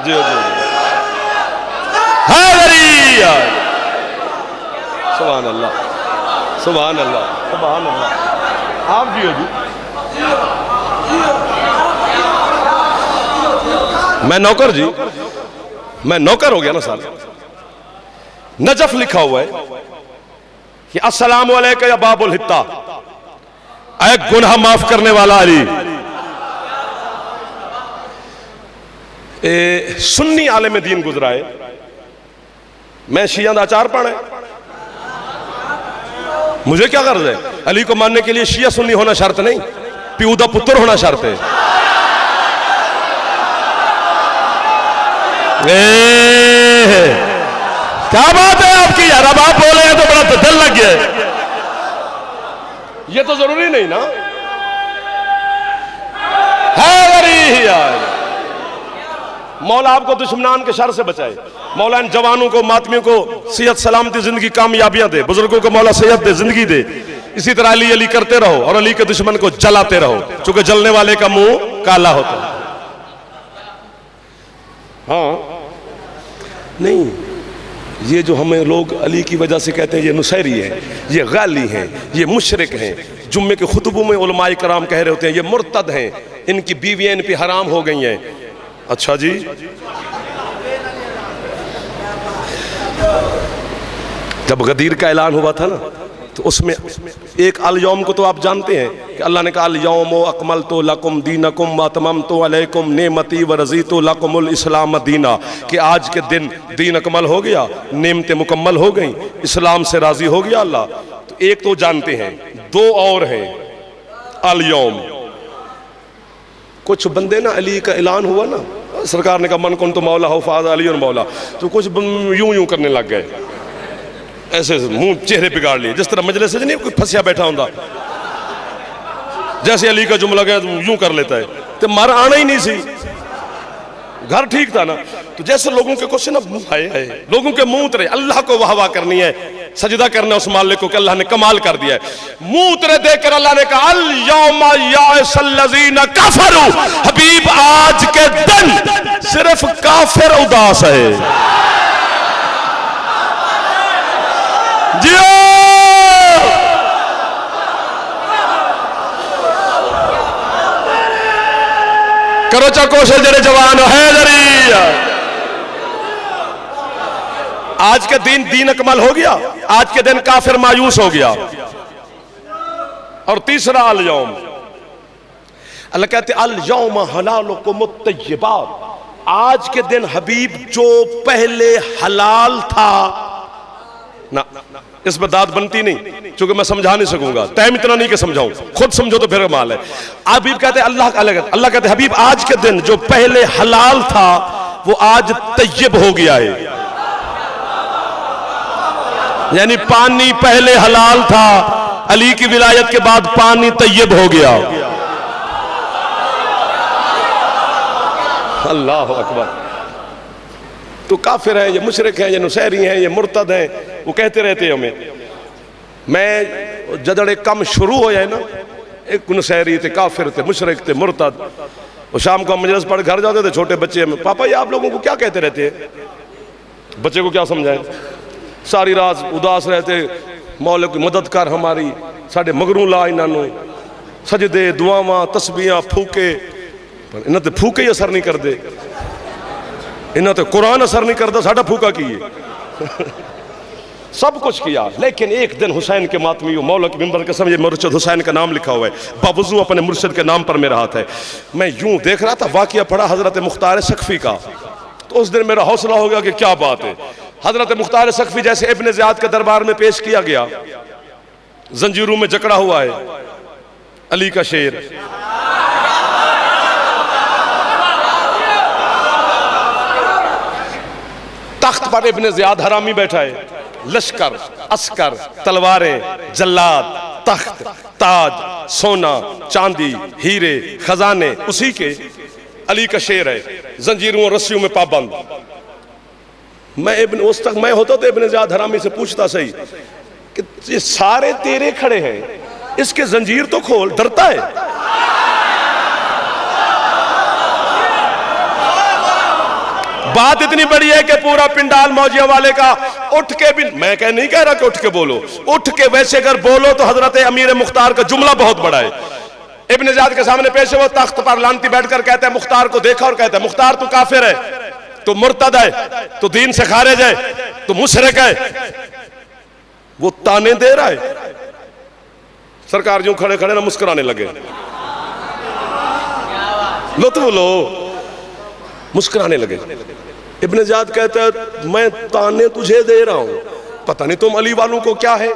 जियो जियो हालेलुया। सुभान अल्लाह सुभान अल्लाह सुभान अल्लाह। आप जियो जी, मैं नौकर जी, मैं नौकर हो गया ना साहब। नजफ लिखा हुआ है कि अस्सलामु अलैका या बाबुल हित्ता, ऐ गुनाह माफ करने वाला अली। सुन्नी आलिम दीन गुजरा है, मैं शिया दा अचार पाना है, मुझे क्या गर्ज है? अली को मानने के लिए शिया सुन्नी होना शर्त नहीं, प्यू दा पुत्र होना शर्त है। क्या बात है आपकी यार, अब आप बोले हैं तो बड़ा दिल लग गया। ये तो जरूरी नहीं ना है यार। मौला आपको दुश्मनान के शर से बचाए, मौला इन जवानों को, मातमियों को सेहत सलामती, जिंदगी, कामयाबियां दे, बुजुर्गों को मौला सेहत दे, जिंदगी दे। इसी तरह अली अली करते रहो और अली के दुश्मन को जलाते रहो, क्योंकि जलने वाले का मुंह काला होता है। हाँ नहीं, ये जो हमें लोग अली की वजह से कहते हैं ये नुसैरी हैं, ये गाली हैं, ये मुशरिक हैं, जुम्मे के खुतबों में उलमाए कराम कह रहे होते हैं ये मुर्तद हैं, इनकी बीवियां इन पे हराम हो गई हैं। अच्छा जी, जब गदीर का ऐलान हुआ था ना, तो उसमें एक अल यौम को तो आप जानते हैं कि अल्लाह ने कहा अल यौम अकमलतु लकुम दीनकुम व अतममतु अलैकुम नेमती व रज़ीतु लकुमुल इस्लाम दीना, कि आज के दिन दीन अकमल हो गया, नेमतें मुकम्मल हो गई, इस्लाम से राजी हो गया अल्लाह। तो एक तो जानते हैं, दो और हैं अल यौम। कुछ बंदे ना, अली का ऐलान हुआ ना, सरकार ने कहा मन कुन तो मौला हो फाज़ अली और मौला, तो कुछ यूं यूं करने लग गए, ऐसे मुंह चेहरे बिगाड़ लिए, जिस तरह मजलिस से नहीं कोई फंसिया बैठा होता, जैसे अली का जुमला गया यूं कर लेता है। तो मर आना ही नहीं सी, घर ठीक था ना। तो जैसे लोगों के क्वेश्चन अब मुंह आए, लोगों के मुंह उतरे, अल्लाह को वाह वाह करनी है, सजदा करना उस मालिक को कि अल्लाह ने कमाल कर दिया है। मुंह उतरे देखकर अल्लाह ने कहा अल यौमा यासल्लज़ीना कफरू, हबीब आज के दिन सिर्फ काफिर उदास है। जियो करो चा कोशिश जरे जवान है जरी। आज के दिन दीन अकमल हो गया, आज के दिन काफिर मायूस हो गया। और तीसरा अल यौम, अल्लाह कहते अल यौम हलालुकुमुत तय्यिबात, आज के दिन हबीब जो पहले हलाल था ना, इस पर दाद बनती नहीं, क्योंकि मैं समझा नहीं सकूंगा, टाइम इतना नहीं कि समझाऊं, खुद समझो तो फिर माल है। हबीब कहते अल्लाह कहते हबीब आज के दिन जो पहले हलाल था वो आज तय्यब हो गया है। यानी पानी पहले हलाल था, अली की विलायत के बाद पानी तय्यब हो गया। अल्लाह अकबर। तो काफिर है, ये मुशरिक है, ये नुसैरी हैं, ये मुर्तद हैं, वो कहते रहते हैं हमें। मैं जदड़े कम शुरू हो जाए ना, एक नुसैरी थे, काफिर थे, मुशरिक थे, मुर्तद, और शाम को मजलिस पढ़ घर जाते थे, छोटे बच्चे में, पापा ये आप लोगों को क्या कहते रहते हैं? बच्चे को क्या समझाएं? सारी रात उदास रहते, मौला की मदद कर हमारी, साढ़े मगरू ला इन्हों, सजदे दुआवां तस्बीहां फूके, इन्हों तो फूके ही असर नहीं करते, इन्हों तो कुरान असर नहीं करता, साढ़ा फूका की है। सब कुछ किया, लेकिन एक दिन हुसैन के मातमी मौला के मिंबर के समझे मुर्शिद हुसैन का नाम लिखा हुआ है, बावजू अपने मुर्शिद के नाम पर मेरा हाथ है। मैं यूं देख रहा था, वाकया पढ़ा हजरत मुख्तार सकफी का, तो उस दिन मेरा हौसला हो गया कि क्या बात है। हजरत मुख्तार सकफी जैसे इब्ने ज़ियाद के दरबार में पेश किया गया, जंजीरों में जकड़ा हुआ है, अली का शेर, तख्त पर इब्ने ज़ियाद हरामी बैठा है, लश्कर, अस्कर, तलवारें, जल्लाद, तख्त, ताज, सोना, चांदी, हीरे, खजाने उसी के, अली का शेर है, जंजीरों और रस्सियों में पाबंद। उस तक मैं होता तो इब्ने ज़ियाद हरामी से पूछता सही कि ये सारे तेरे खड़े हैं, इसके जंजीर तो खोल, डरता है। बात इतनी बड़ी है कि पूरा पिंडाल मौजिया वाले का उठ के भी, मैं नहीं कह रहा कि उठ के बोलो, उठ के वैसे अगर बोलो तो हजरत अमीर मुख्तार का जुमला बहुत बड़ा है। इब्ने ज़ियाद के सामने पेश है, वो तख्त पर लानती बैठकर कहता है, मुख्तार को देखा और कहता है मुख्तार तू काफिर है, तो मुर्तद है, तो दीन से खारिज है, तो मुशरिक है, वो ताने दे रहा है। सरकार जो खड़े खड़े ना मुस्कुराने लगे, लुत्फ लो, मुस्कुराने लगे। इब्न ज़ियाद कहता है मैं ताने तुझे दे रहा हूं, पता नहीं तुम अली वालों को क्या है,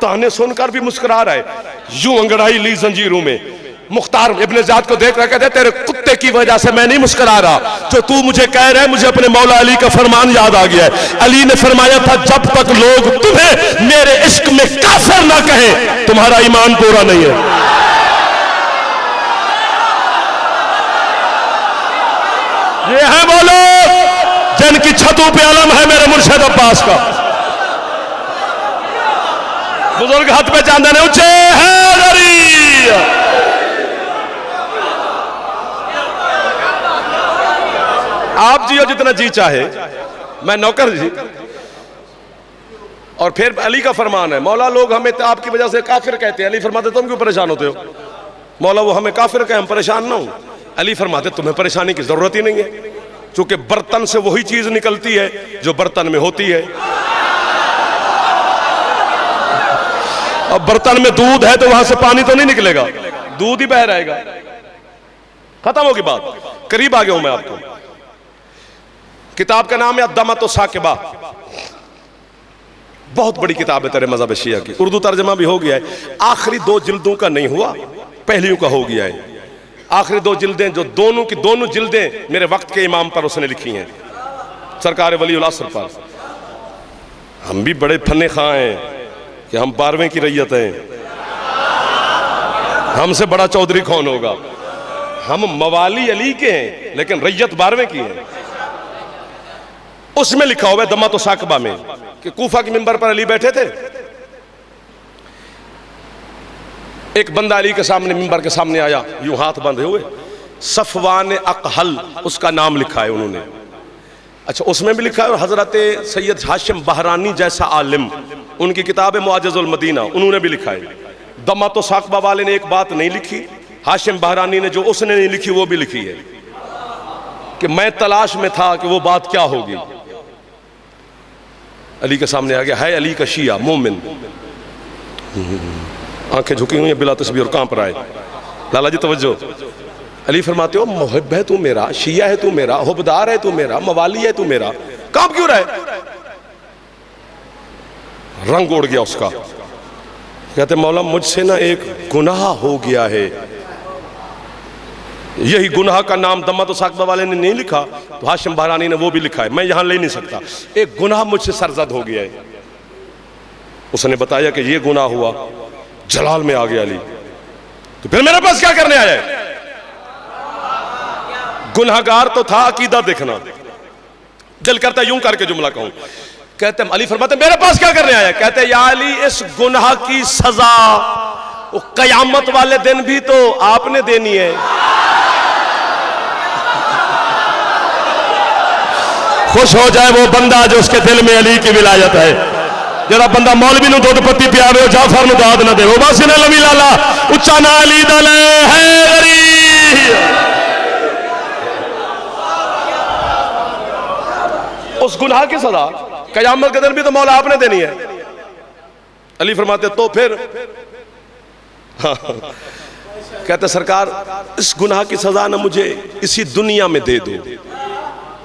ताने सुनकर भी मुस्कुरा रहा है। यूं अंगड़ाई ली जंजीरों में। मुख्तार इब्न ज़ियाद को देख रहा कहते तेरे कुत्ते की वजह से मैं नहीं मुस्कुरा रहा, जो तू मुझे कह रहा है मुझे अपने मौला अली का फरमान याद आ गया है। अली ने फरमाया था जब तक लोग तुम्हें मेरे इश्क में काफिर ना कहें तुम्हारा ईमान पूरा नहीं है। ये है वो लोग जिनकी छतों पे अलम है मेरे मुर्शिद अब्बास का। बुजुर्ग हाथ पे चांदे ने ऊंचे हैदरी। आप जियो जितना जी चाहे, मैं नौकर जी। और फिर अली का फरमान है, मौला लोग हमें आपकी वजह से काफिर कहते हैं। अली फरमाते तुम क्यों परेशान होते हो? मौला वो हमें काफिर कहें, हम परेशान ना हो। अली फरमाते तुम्हें परेशानी की जरूरत ही नहीं है, क्योंकि बर्तन से वही चीज निकलती है जो बर्तन में होती है। अब बर्तन में दूध है तो वहां से पानी तो नहीं निकलेगा, दूध ही बह रहेगा। खत्म होगी बात। करीब आ गया हूं मैं आपको। किताब का नाम है अद्दमतु साकिबा, बहुत बड़ी किताब है तेरे मज़हब शिया की। उर्दू तर्जमा भी हो गया है। आखिरी 2 जिल्दों का नहीं हुआ, पहलियों का हो गया है। आखिरी 2 जिल्दें जो दोनों की दोनों जिल्दें मेरे वक्त के इमाम पर उसने लिखी हैं, सरकार वली उल असर पर। हम भी बड़े फन्ने खां हैं कि हम 12वें की रैयत हैं, हमसे बड़ा चौधरी कौन होगा। हम मवाली अली के हैं लेकिन रैयत 12वें की है। उसमें लिखा हुआ है दम्मतु साकिबा में कि कूफा के मिंबर पर अली बैठे थे। एक बंदा अली के सामने मिंबर के सामने आया, यूं हाथ बांधे हुए। सफवान अकहल उसका नाम लिखा है उन्होंने। अच्छा, उसमें भी लिखा है। और हजरत सैयद हाशिम बहरानी जैसा आलिम, उनकी किताब है मुआजिजुल मदीना, उन्होंने भी लिखा है। दम्मतु साकिबा वाले ने एक बात नहीं लिखी, हाशिम बहरानी ने जो उसने नहीं लिखी वो भी लिखी है कि मैं तलाश में था कि वो बात क्या होगी। अली के सामने आ गया, है अली का शिया मोमिन, आंखें झुकी हुई हैं बिला तस्बीह और कांप रहा है। लाला जी तवज्जो। अली फरमाते हो मुहिब है तू मेरा, शिया है तू मेरा, हुबदार है तू मेरा, मवाली है तू मेरा, कांप क्यों रहा है? रंग उड़ गया उसका। कहते मौला मुझसे ना एक गुनाह हो गया है। यही गुनाह का नाम दम्मतु साकिबा वाले ने नहीं लिखा तो हाशिम बहरानी ने वो भी लिखा है, मैं यहां ले नहीं सकता। एक गुनाह मुझसे सरजद हो गया है। उसने बताया कि ये गुनाह हुआ, जलाल में आ गया अली। तो फिर मेरे पास क्या करने आया है? गुनाहगार तो था, अकीदा देखना। दिल करता यूं करके जुमला कहूं। कहते अली फरमाते मेरे पास क्या करने आया? कहते या अली इस गुनाह की सजा वो कयामत वाले दिन भी तो आपने देनी है। खुश हो जाए वो बंदा जो उसके दिल में अली की विलायत है। जरा बंदा मौलवी नु दूध पत्ती पियावे हो, जाफर नु दाद ना दे, वो बस ने लवी लाला उच्चा ना अली दले हैदरी। उस गुनाह की सजा कयामत के दिन भी तो मौला आपने देनी है। अली फरमाते तो फिर कहते सरकार इस गुनाह की सजा ना मुझे इसी दुनिया में दे दो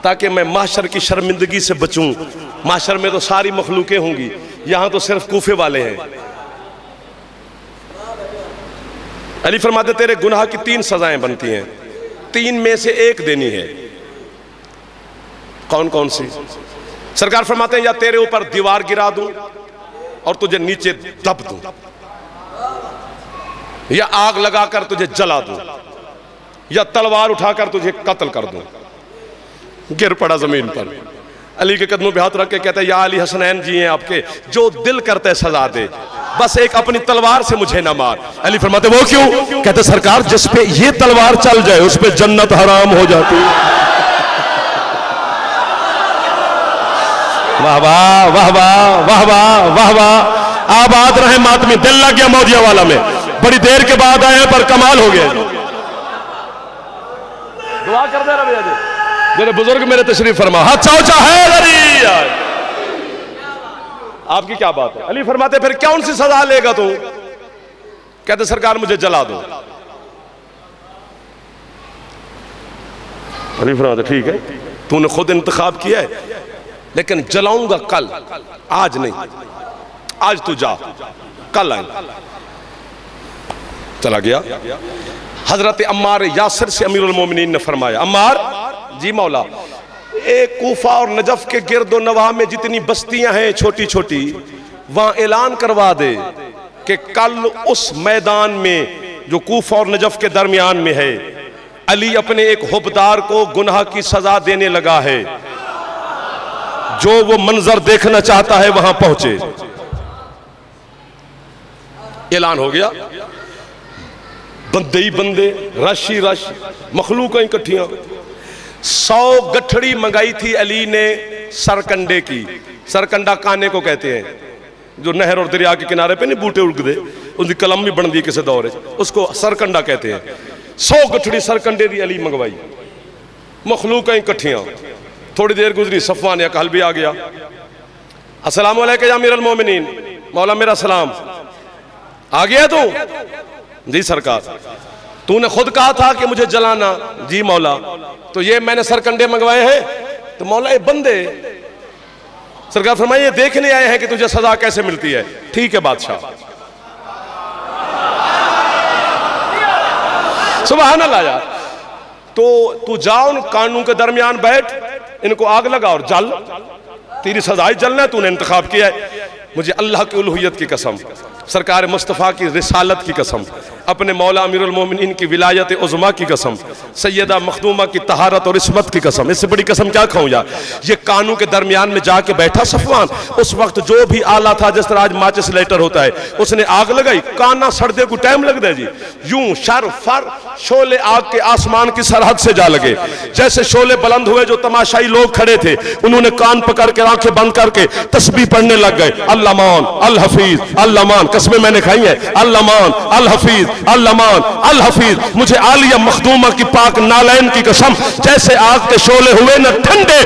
ताकि मैं माशर की शर्मिंदगी से बचूं। माशर में तो सारी मखलूकें होंगी, यहां तो सिर्फ कूफे वाले हैं। अली फरमाते तेरे गुनाह की 3 सजाएं बनती हैं, 3 में से एक देनी है। कौन कौन सी? सरकार फरमाते हैं या तेरे ऊपर दीवार गिरा दूं और तुझे नीचे दब दूं, या आग लगाकर तुझे जला दूं, या तलवार उठाकर तुझे कत्ल कर दूं। गिर पड़ा जमीन पर। अली के कदमों पे हाथ रख के कहता है या अली हसनैन जी हैं आपके, जो दिल करते सजा दे, बस एक अपनी तलवार से मुझे ना मार। अली फरमाते वो क्यों? कहते सरकार जिस पे ये तलवार चल जाए उस पे जन्नत हराम हो जाती। वाह वाह वाह वाह वाह वाह वाह वाह। आबाद रहे मातमी। दिल लग गया मौदिया वाला में, बड़ी देर के बाद आए पर कमाल हो गया। दुआ कर दे रहा भैया जी। मेरे बुजुर्ग मेरे तशरीफ फरमा, हाथ ऊंचा है अली। आपकी क्या बात है? अली फरमाते फिर कौन सी सजा लेगा तू? कहते सरकार मुझे जला दो। अली फरमाते ठीक है, तूने खुद इंतखाब किया है, लेकिन जलाऊंगा कल, आज नहीं। आज तू जा, कल आए। चला गया। हजरत अम्मार यासिर से अमीरुल मोमिनीन ने फरमाया, अम्मार जी मौला, एक कूफा और नजफ के गिरदो नवाह में जितनी बस्तियां हैं छोटी छोटी, वहां ऐलान करवा दे कि कल उस मैदान में जो कूफा और नजफ के दरमियान में है, अली अपने एक हुबदार को गुनाह की सजा देने लगा है। जो वो मंजर देखना चाहता है वहां पहुंचे। ऐलान हो गया। बंदे ही बंदे, रश ही रश, मखलूक इकट्ठियां। 100 गठड़ी मंगाई थी अली ने सरकंडे की। सरकंडा काने को कहते हैं, जो नहर और दरिया के किनारे पे नहीं बूटे उगदे, उनकी कलम भी बन दी किसी दौर है, उसको सरकंडा कहते हैं। 100 गठड़ी सरकंडे दी अली मंगवाई। मखलूक इकट्ठियां। थोड़ी देर गुजरी, सफवान का हल भी आ गया। अस्सलाम वालेकुम या अमीरुल मोमिनीन, मौला मेरा सलाम। आ गया तू? जी सरकार। तूने खुद कहा था कि मुझे जलाना। जी मौला। तो ये मैंने सरकंडे मंगवाए हैं। तो मौला ये बंदे, सरकार फरमाइए ये देखने आए हैं कि तुझे सजा कैसे मिलती है। ठीक है बादशाह। सुभान अल्लाह यार। तो तू जा उन कानून के दरमियान बैठ, इनको आग लगा और जल, तेरी सजाई जलना है, तूने इंतखाब किया है। मुझे अल्लाह की उलूहियत की कसम, सरकार मुस्तफ़ा की रिसालत की कसम, अपने मौला अमीरुल मोमिनीन की विलायत उज़्मा की कसम, सैयदा मखदूमा की तहारत और इस्मत की कसम, इससे बड़ी कसम क्या खाऊं यार। ये कानून के दरमियान में जाके बैठा सफवान। उस वक्त जो भी आला था, जिस तरह आज माचिस लाइटर होता है, उसने आग लगाई। काना सड़दे को टाइम लगता है जी। यूं शर फर शोले आग के आसमान की सरहद से जा लगे। जैसे शोले बुलंद हुए, जो तमाशाई लोग खड़े थे उन्होंने कान पकड़ के आंखें बंद करके तस्बीह पढ़ने लग गए। अल्लामान अल हफीज, अल्लामान, कसमें मैंने खाई है। अल्लामान अल हफीज, अल्लामान अल हफीज। मुझे आलिया मखदूमा की पाक नालैन की कसम, जैसे आग के शोले हुए न ठंडे,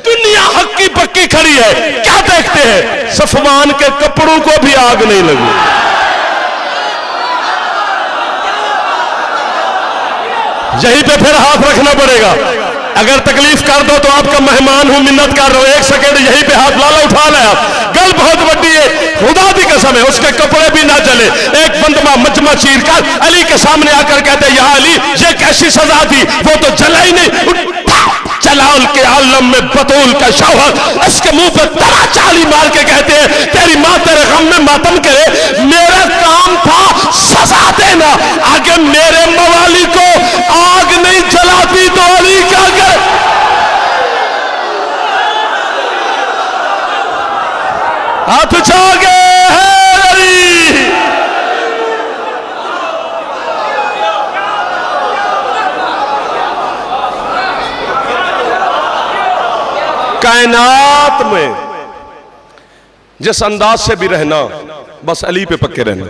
दुनिया हक्की पक्की खड़ी है। क्या देखते हैं? सफवान के कपड़ों को भी आग नहीं लगी। यहीं पे फिर हाथ रखना पड़ेगा। अगर तकलीफ कर दो तो आपका मेहमान हूं, मिन्नत कर रहा हूं, एक सेकेंड यहीं पे हाथ लाला उठा लिया। गल बहुत बड़ी है, खुदा की कसम है, उसके कपड़े भी ना जले। एक बंदमा मजमा चीर कर अली के सामने आकर कहते, या अली ये कैसी सजा थी? वो तो जला ही नहीं। जलाल के आलम में बतूल का शौहर इसके मुंह पर तरा चाली मार के कहते हैं, तेरी माँ तेरे गम में मातम करे। मेरा काम था सजा देना, आगे मेरे मवाली को आग नहीं जलाती तो अली क्या करे? हाथ उठा के कायनात में जिस अंदाज से भी रहना, बस अली पे पक्के रहना।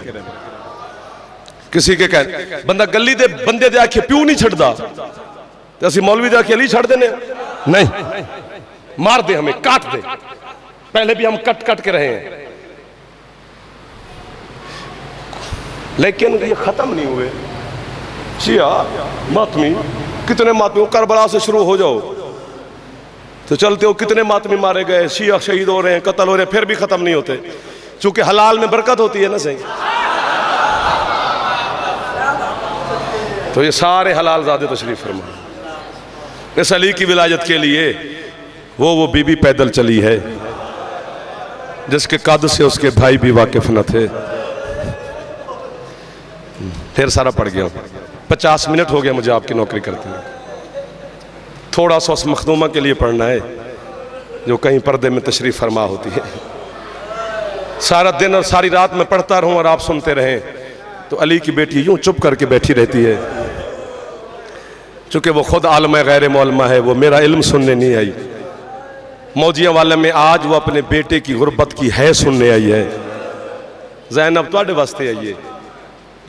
किसी के कह बंदा गली दे बंदे दे आखे प्यू नहीं छड़दा, तो असि मौलवी दे आखे अली छड़ देने नहीं, मार दे हमें, काट दे। पहले भी हम कट कट के रहे हैं, लेकिन ये खत्म नहीं हुए। शिया मातमी, कितने मातमी, करबला से शुरू हो जाओ तो चलते हो, कितने मातमी मारे गए, शिया शहीद हो रहे हैं, कत्ल हो रहे हैं, फिर भी खत्म नहीं होते। चूंकि हलाल में बरकत होती है ना सही, तो ये सारे हलाल ज़ादे तशरीफ फरमा। इस अली की विलायत के लिए वो बीबी पैदल चली है जिसके कद से उसके भाई भी वाकिफ न थे। फिर सारा पड़ गया। 50 मिनट हो गया मुझे आपकी नौकरी करते हैं। थोड़ा सा उस मखदूमा के लिए पढ़ना है जो कहीं पर्दे में तशरीफ फरमा होती है। सारा दिन और सारी रात मैं पढ़ता रहूं और आप सुनते रहें, तो अली की बेटी यूं चुप करके बैठी रहती है। चूंकि वो खुद आलम गैर मौलमा है, वो मेरा इल्म सुनने नहीं आई। मौजिया वाले में आज वो अपने बेटे की गुर्बत की है सुनने आई है। ज़ैनब तुहाडे वास्ते आई है।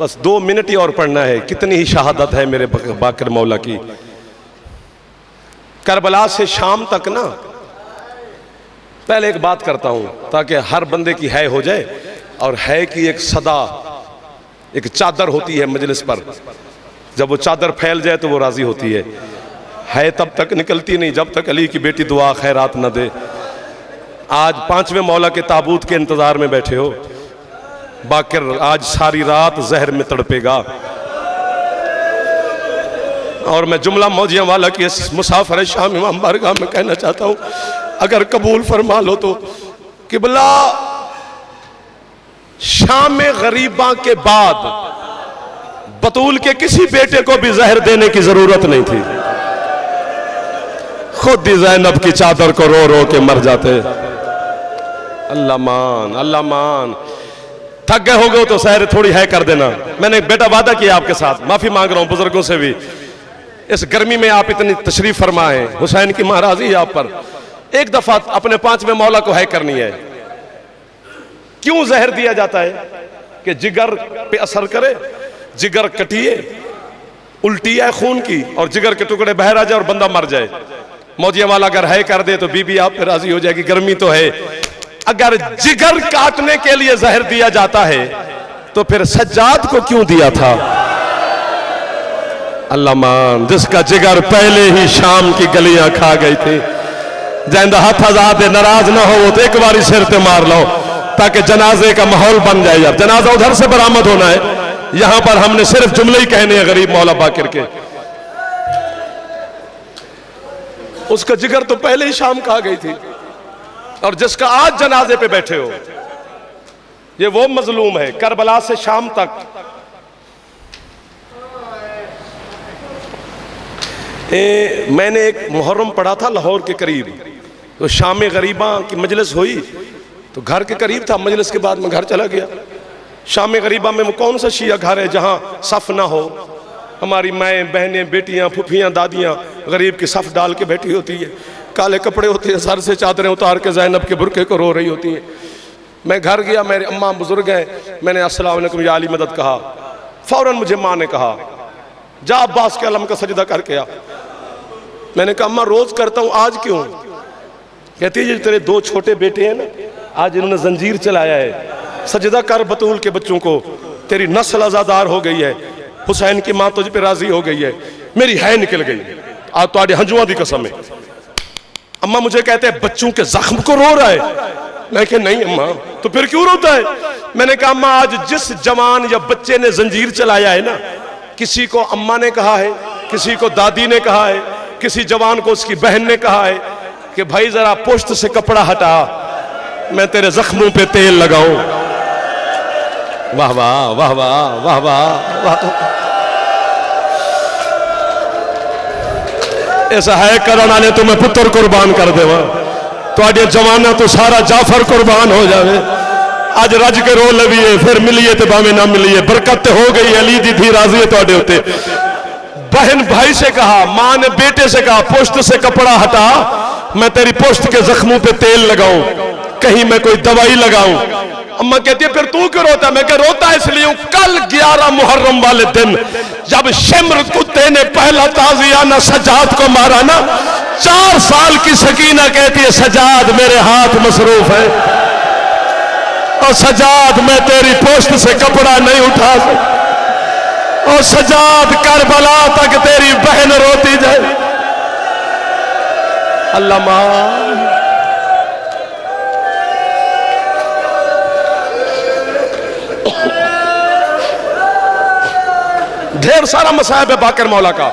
बस 2 मिनट ही और पढ़ना है। कितनी ही शहादत है मेरे बाकर मौला की। करबला से शाम तक ना, पहले एक बात करता हूं ताकि हर बंदे की है हो जाए, और है की एक सदा एक चादर होती है मजलिस पर, जब वो चादर फैल जाए तो वो राजी होती है तब तक निकलती नहीं जब तक अली की बेटी दुआ खैरात न दे। आज 5वें मौला के ताबूत के इंतजार में बैठे हो, बाकिर आज सारी रात जहर में तड़पेगा। और मैं जुमला मौजिया वाला की इस मुसाफिर शाम इमाम बारगाह में कहना चाहता हूं, अगर कबूल फरमा लो तो किबला शाम गरीबा के बाद बतूल के किसी बेटे को भी जहर देने की जरूरत नहीं थी, खुद ही ज़ैनब की चादर को रो रो के मर जाते। अल्लाह मान, अल्लाह मान। थक गए हो गए तो सहर थोड़ी है कर देना। मैंने बेटा वादा किया आपके साथ, माफी मांग रहा हूं बुजुर्गों से भी, इस गर्मी में आप इतनी तशरीफ फरमाए, हुसैन की महाराजी है आप पर, एक दफा अपने 5वें मौला को है करनी है। क्यों जहर दिया जाता है? कि जिगर पे असर करे, जिगर कटिए, उल्टी है खून की और जिगर के टुकड़े बह आ जाए और बंदा मर जाए। मौजिया वाला अगर है कर दे तो बीबी आप पे राजी हो जाएगी, गर्मी तो है। अगर जिगर काटने के लिए जहर दिया जाता है तो फिर सज्जाद को क्यों दिया था? अल्लाह मान, जिसका जिगर पहले ही शाम की गलियां खा गई थी। जैंदा हाथ आजाद नाराज ना हो तो एक बारी सिर पे मार लो ताकि जनाजे का माहौल बन जाए। यार जनाजा उधर से बरामद होना है, यहां पर हमने सिर्फ जुमले ही कहने हैं गरीब मौला बाकिर के। उसका जिगर तो पहले ही शाम खा गई थी, और जिसका आज जनाजे पे बैठे हो ये वो मजलूम है। करबला से शाम तक मैंने एक मुहर्रम पढ़ा था लाहौर के करीब, तो शाम गरीबा की मजलिस हुई तो घर के करीब था, मजलिस के बाद मैं घर चला गया। शाम गरीबा में कौन सा शिया घर है जहां सफ ना हो? हमारी माएँ बहनें बेटियां फुफियां दादियां गरीब की सफ डाल के बैठी होती है, काले कपड़े होते हैं, सर से चादरें उतार के ज़ैनब के बुरके को रो रही होती हैं। मैं घर गया, मेरे अम्मा बुजुर्ग हैं, मैंने अस्सलाम वालेकुम या अली मदद कहा, फौरन मुझे माँ ने कहा जा अब्बास के अलम का सजदा करके आ। मैंने कहा अम्मा रोज करता हूँ, आज क्यों? कहती है तेरे 2 छोटे बेटे हैं ना, आज इन्होंने जंजीर चलाया है, सजदा कर बतूल के बच्चों को, तेरी नस्ल आजादार हो गई है, हुसैन की माँ तुझ पे राजी हो गई है। मेरी है निकल गई, आज तो हंजुआ दी कसम है। अम्मा मुझे कहते हैं बच्चों के जख्म को रो रहा है। मैं कहा नहीं अम्मा, तो फिर क्यों रोता है? मैंने कहा अम्मा आज जिस जवान या बच्चे ने जंजीर चलाया है ना, किसी को अम्मा ने कहा है, किसी को दादी ने कहा है, किसी जवान को उसकी बहन ने कहा है कि भाई जरा पुश्त से कपड़ा हटा, मैं तेरे जख्मों पे तेल लगाऊं। वाह वाह वाह वाह वाह वाह वाह। ऐसा है करना ने तुम्हें पुत्र कुर्बान कर देवा, तो जमाना तो सारा जाफर कुर्बान हो जावे। आज रज के रो लवीए, फिर मिलिए तो भावे ना मिलिए, बरकत हो गई, अली दी थी राजी है तुहाडे उत्ते। बहन भाई से कहा, मां ने बेटे से कहा पुश्त से कपड़ा हटा, मैं तेरी पुश्त के जख्मों पे तेल लगाऊं, कहीं मैं कोई दवाई लगाऊं। अम्मा कहती है फिर तू क्यों रोता? मैं कह रोता इसलिए हूं, कल 11 मुहर्रम वाले दिन जब शिम्र कुत्ते ने पहला ताजियाना सज्जाद को मारा ना, 4 साल की सकीना कहती है सज्जाद मेरे हाथ मसरूफ है, और सज्जाद मैं तेरी पोस्ट से कपड़ा नहीं उठा सकता, और सज्जाद करबला तक तेरी बहन रोती जाए। अल्लाह मान, ढेर सारा मसाइब है बाकर मौला का,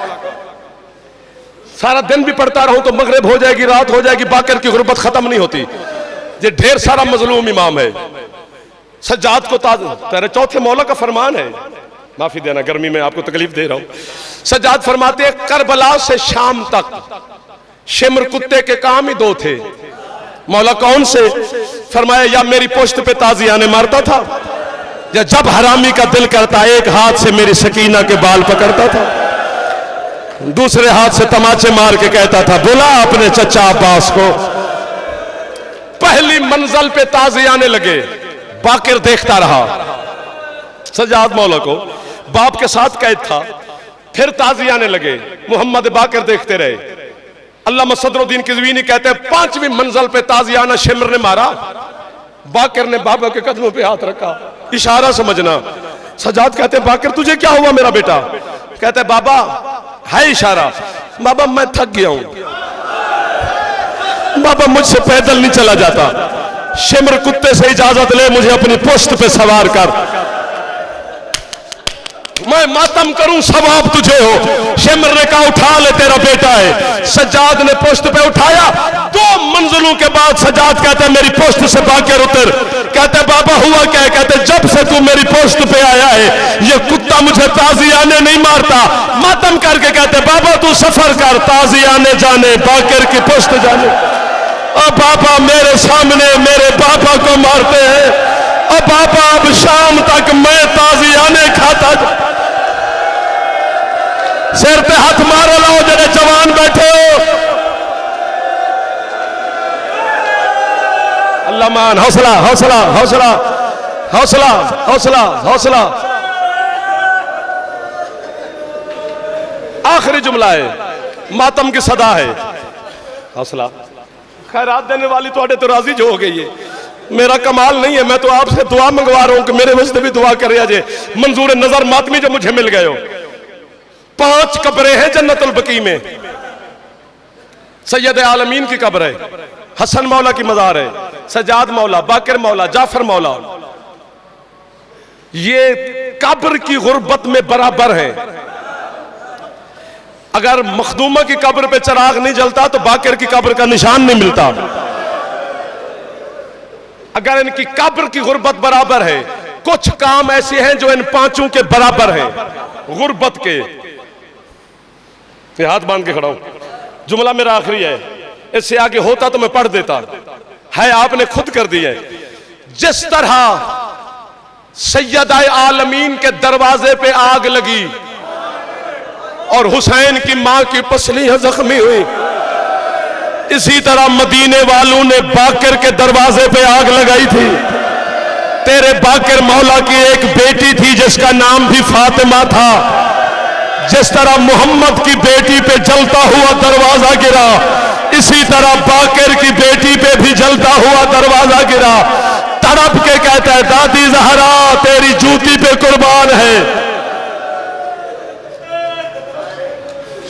सारा दिन भी पढ़ता रहूं तो मगरिब हो जाएगी, रात हो जाएगी, बाकर की गुर्बत खत्म नहीं होती। ये ढेर सारा मजलूम इमाम है। सज्जाद को तेरे 4थे मौला का फरमान है, माफी देना गर्मी में आपको तकलीफ दे रहा हूं। सज्जाद फरमाते हैं करबला से शाम तक शिम्र कुत्ते के काम ही 2 थे। मौला कौन से? फरमाया या मेरी पोस्ट पे ताजियाने मारता था, या जब हरामी का दिल करता एक हाथ से मेरी सकीना के बाल पकड़ता था, दूसरे हाथ से तमाचे मार के कहता था बुला अपने चचा अब्बास को। पहली मंजिल पे ताजियाने लगे, बाकिर देखता रहा। सज्जाद मौला को बाप के साथ कैद था, फिर ताजियाने लगे, मोहम्मद बाकिर देखते रहे। अल्लामा सदरुद्दीन किज़वीनी कहते हैं 5वीं मंजिल पे ताजियाना शिमर ने मारा, बाकर ने बाबा के कदमों पे हाथ रखा, इशारा समझना। सजाद कहते हैं बाकर तुझे क्या हुआ मेरा बेटा? कहते हैं बाबा है इशारा। बाबा मैं थक गया हूं बाबा, मुझसे पैदल नहीं चला जाता, शिमर कुत्ते से इजाजत ले मुझे अपनी पुश्त पे सवार कर, मैं मातम करूं सवाब तुझे हो। शिमर ने कहा उठा ले तेरा बेटा है। सज्जाद ने पुश्त पे उठाया। 2 मंजिलों के बाद सज्जाद कहते हैं मेरी पुश्त से बाकर उतर। कहते बाबा हुआ क्या है? कहते जब से तू मेरी पुश्त पे आया है ये कुत्ता मुझे ताजियाने नहीं मारता। मातम करके कहते बाबा तू सफर कर, ताजियाने जाने बाकर की पुश्त जाने। अब बाबा मेरे सामने मेरे बाबा को मारते हैं। अब बाबा अब शाम तक मैं ताजियाने खाता। सिर पे हाथ मारो लाओ जरे जवान बैठे हो। अल्लाह मान, हौसला हौसला हौसला हौसला हौसला हौसला। आखिरी जुमला है, मातम की सदा है, हौसला। खैरात देने वाली तो तो राजी जो हो गई है। मेरा कमाल नहीं है, मैं तो आपसे दुआ मंगवा रहा हूं कि मेरे वास्ते भी दुआ करे जे मंजूर नजर मातमी जो मुझे मिल गए हो। 5 कब्रें हैं जन्नतुल बकी में। सैयद आलमीन की कब्र है, हसन मौला की मज़ार है, सजाद मौला, बाकर मौला, जाफर मौला। ये कब्र की गुर्बत में बराबर है। अगर मखदूमा की कब्र पे चिराग नहीं जलता तो बाकर की कब्र का निशान नहीं मिलता। अगर इनकी कब्र की गुर्बत बराबर है, कुछ काम ऐसे हैं जो इन 5 के बराबर हैं गुर्बत के। हाथ बांध के खड़ा हूं, जुमला मेरा आखिरी है, इससे आगे होता तो मैं पढ़ देता है, आपने खुद कर दिया है। जिस तरह सैयदा आलमीन के दरवाजे पे आग लगी और हुसैन की मां की पसलियां जख्मी हुई, इसी तरह मदीने वालों ने बाकर के दरवाजे पे आग लगाई थी। तेरे बाकर मौला की एक बेटी थी जिसका नाम भी फातिमा था। जिस तरह मोहम्मद की बेटी पे जलता हुआ दरवाजा गिरा, इसी तरह बाकर की बेटी पे भी जलता हुआ दरवाजा गिरा। तड़प के कहता है दादी जहरा तेरी जूती पे कुर्बान है।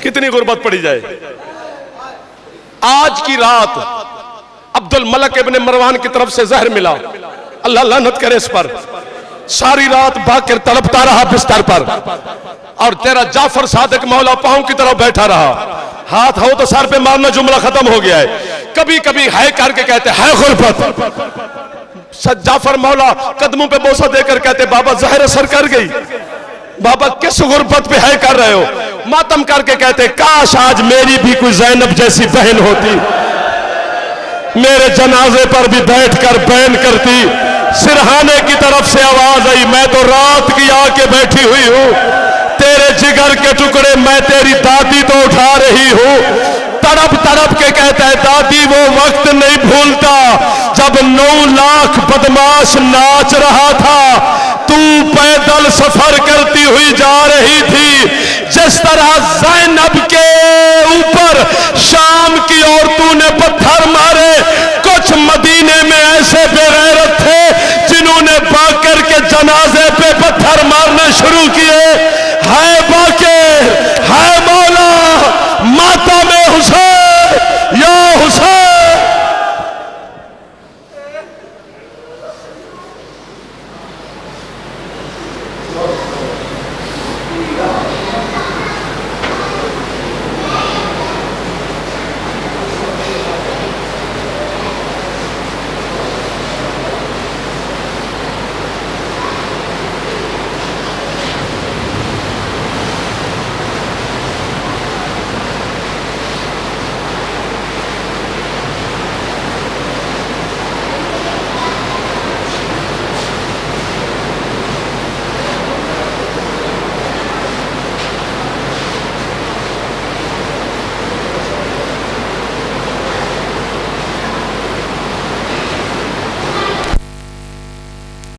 कितनी गुर्बत पड़ी जाए। आज की रात अब्दुल मलक इब्ने मरवान की तरफ से जहर मिला, अल्लाह लानत करे इस पर। सारी रात बाकर तड़पता रहा बिस्तर पर और तेरा जाफर सादिक मौला पांव की तरफ बैठा रहा। हाथ हो तो सर पे मारना, जुमला खत्म हो गया है। कभी कभी है करके कहते है गुर्बत। जाफर मौला कदमों पे बोसा देकर कहते बाबा जहर असर कर गई। बाबा किस गुर्बत पे है कर रहे हो? मातम करके कहते काश आज मेरी भी कोई जैनब जैसी बहन होती, मेरे जनाजे पर भी बैठकर बयान करती। सिरहाने की तरफ से आवाज आई, मैं तो रात की आके बैठी हुई हूं, तेरे जिगर के टुकड़े मैं तेरी दादी तो उठा रही हूं। तड़प तड़प के कहता है दादी वो वक्त नहीं भूलता जब 9 लाख बदमाश नाच रहा था, तू पैदल सफर करती हुई जा रही थी। जिस तरह ज़ैनब के ऊपर शाम की औरतों ने पत्थर मारे, कुछ मदीने में ऐसे बेगैरत थे जिन्होंने बाकर के जनाजे पे पत्थर मारने शुरू किए। है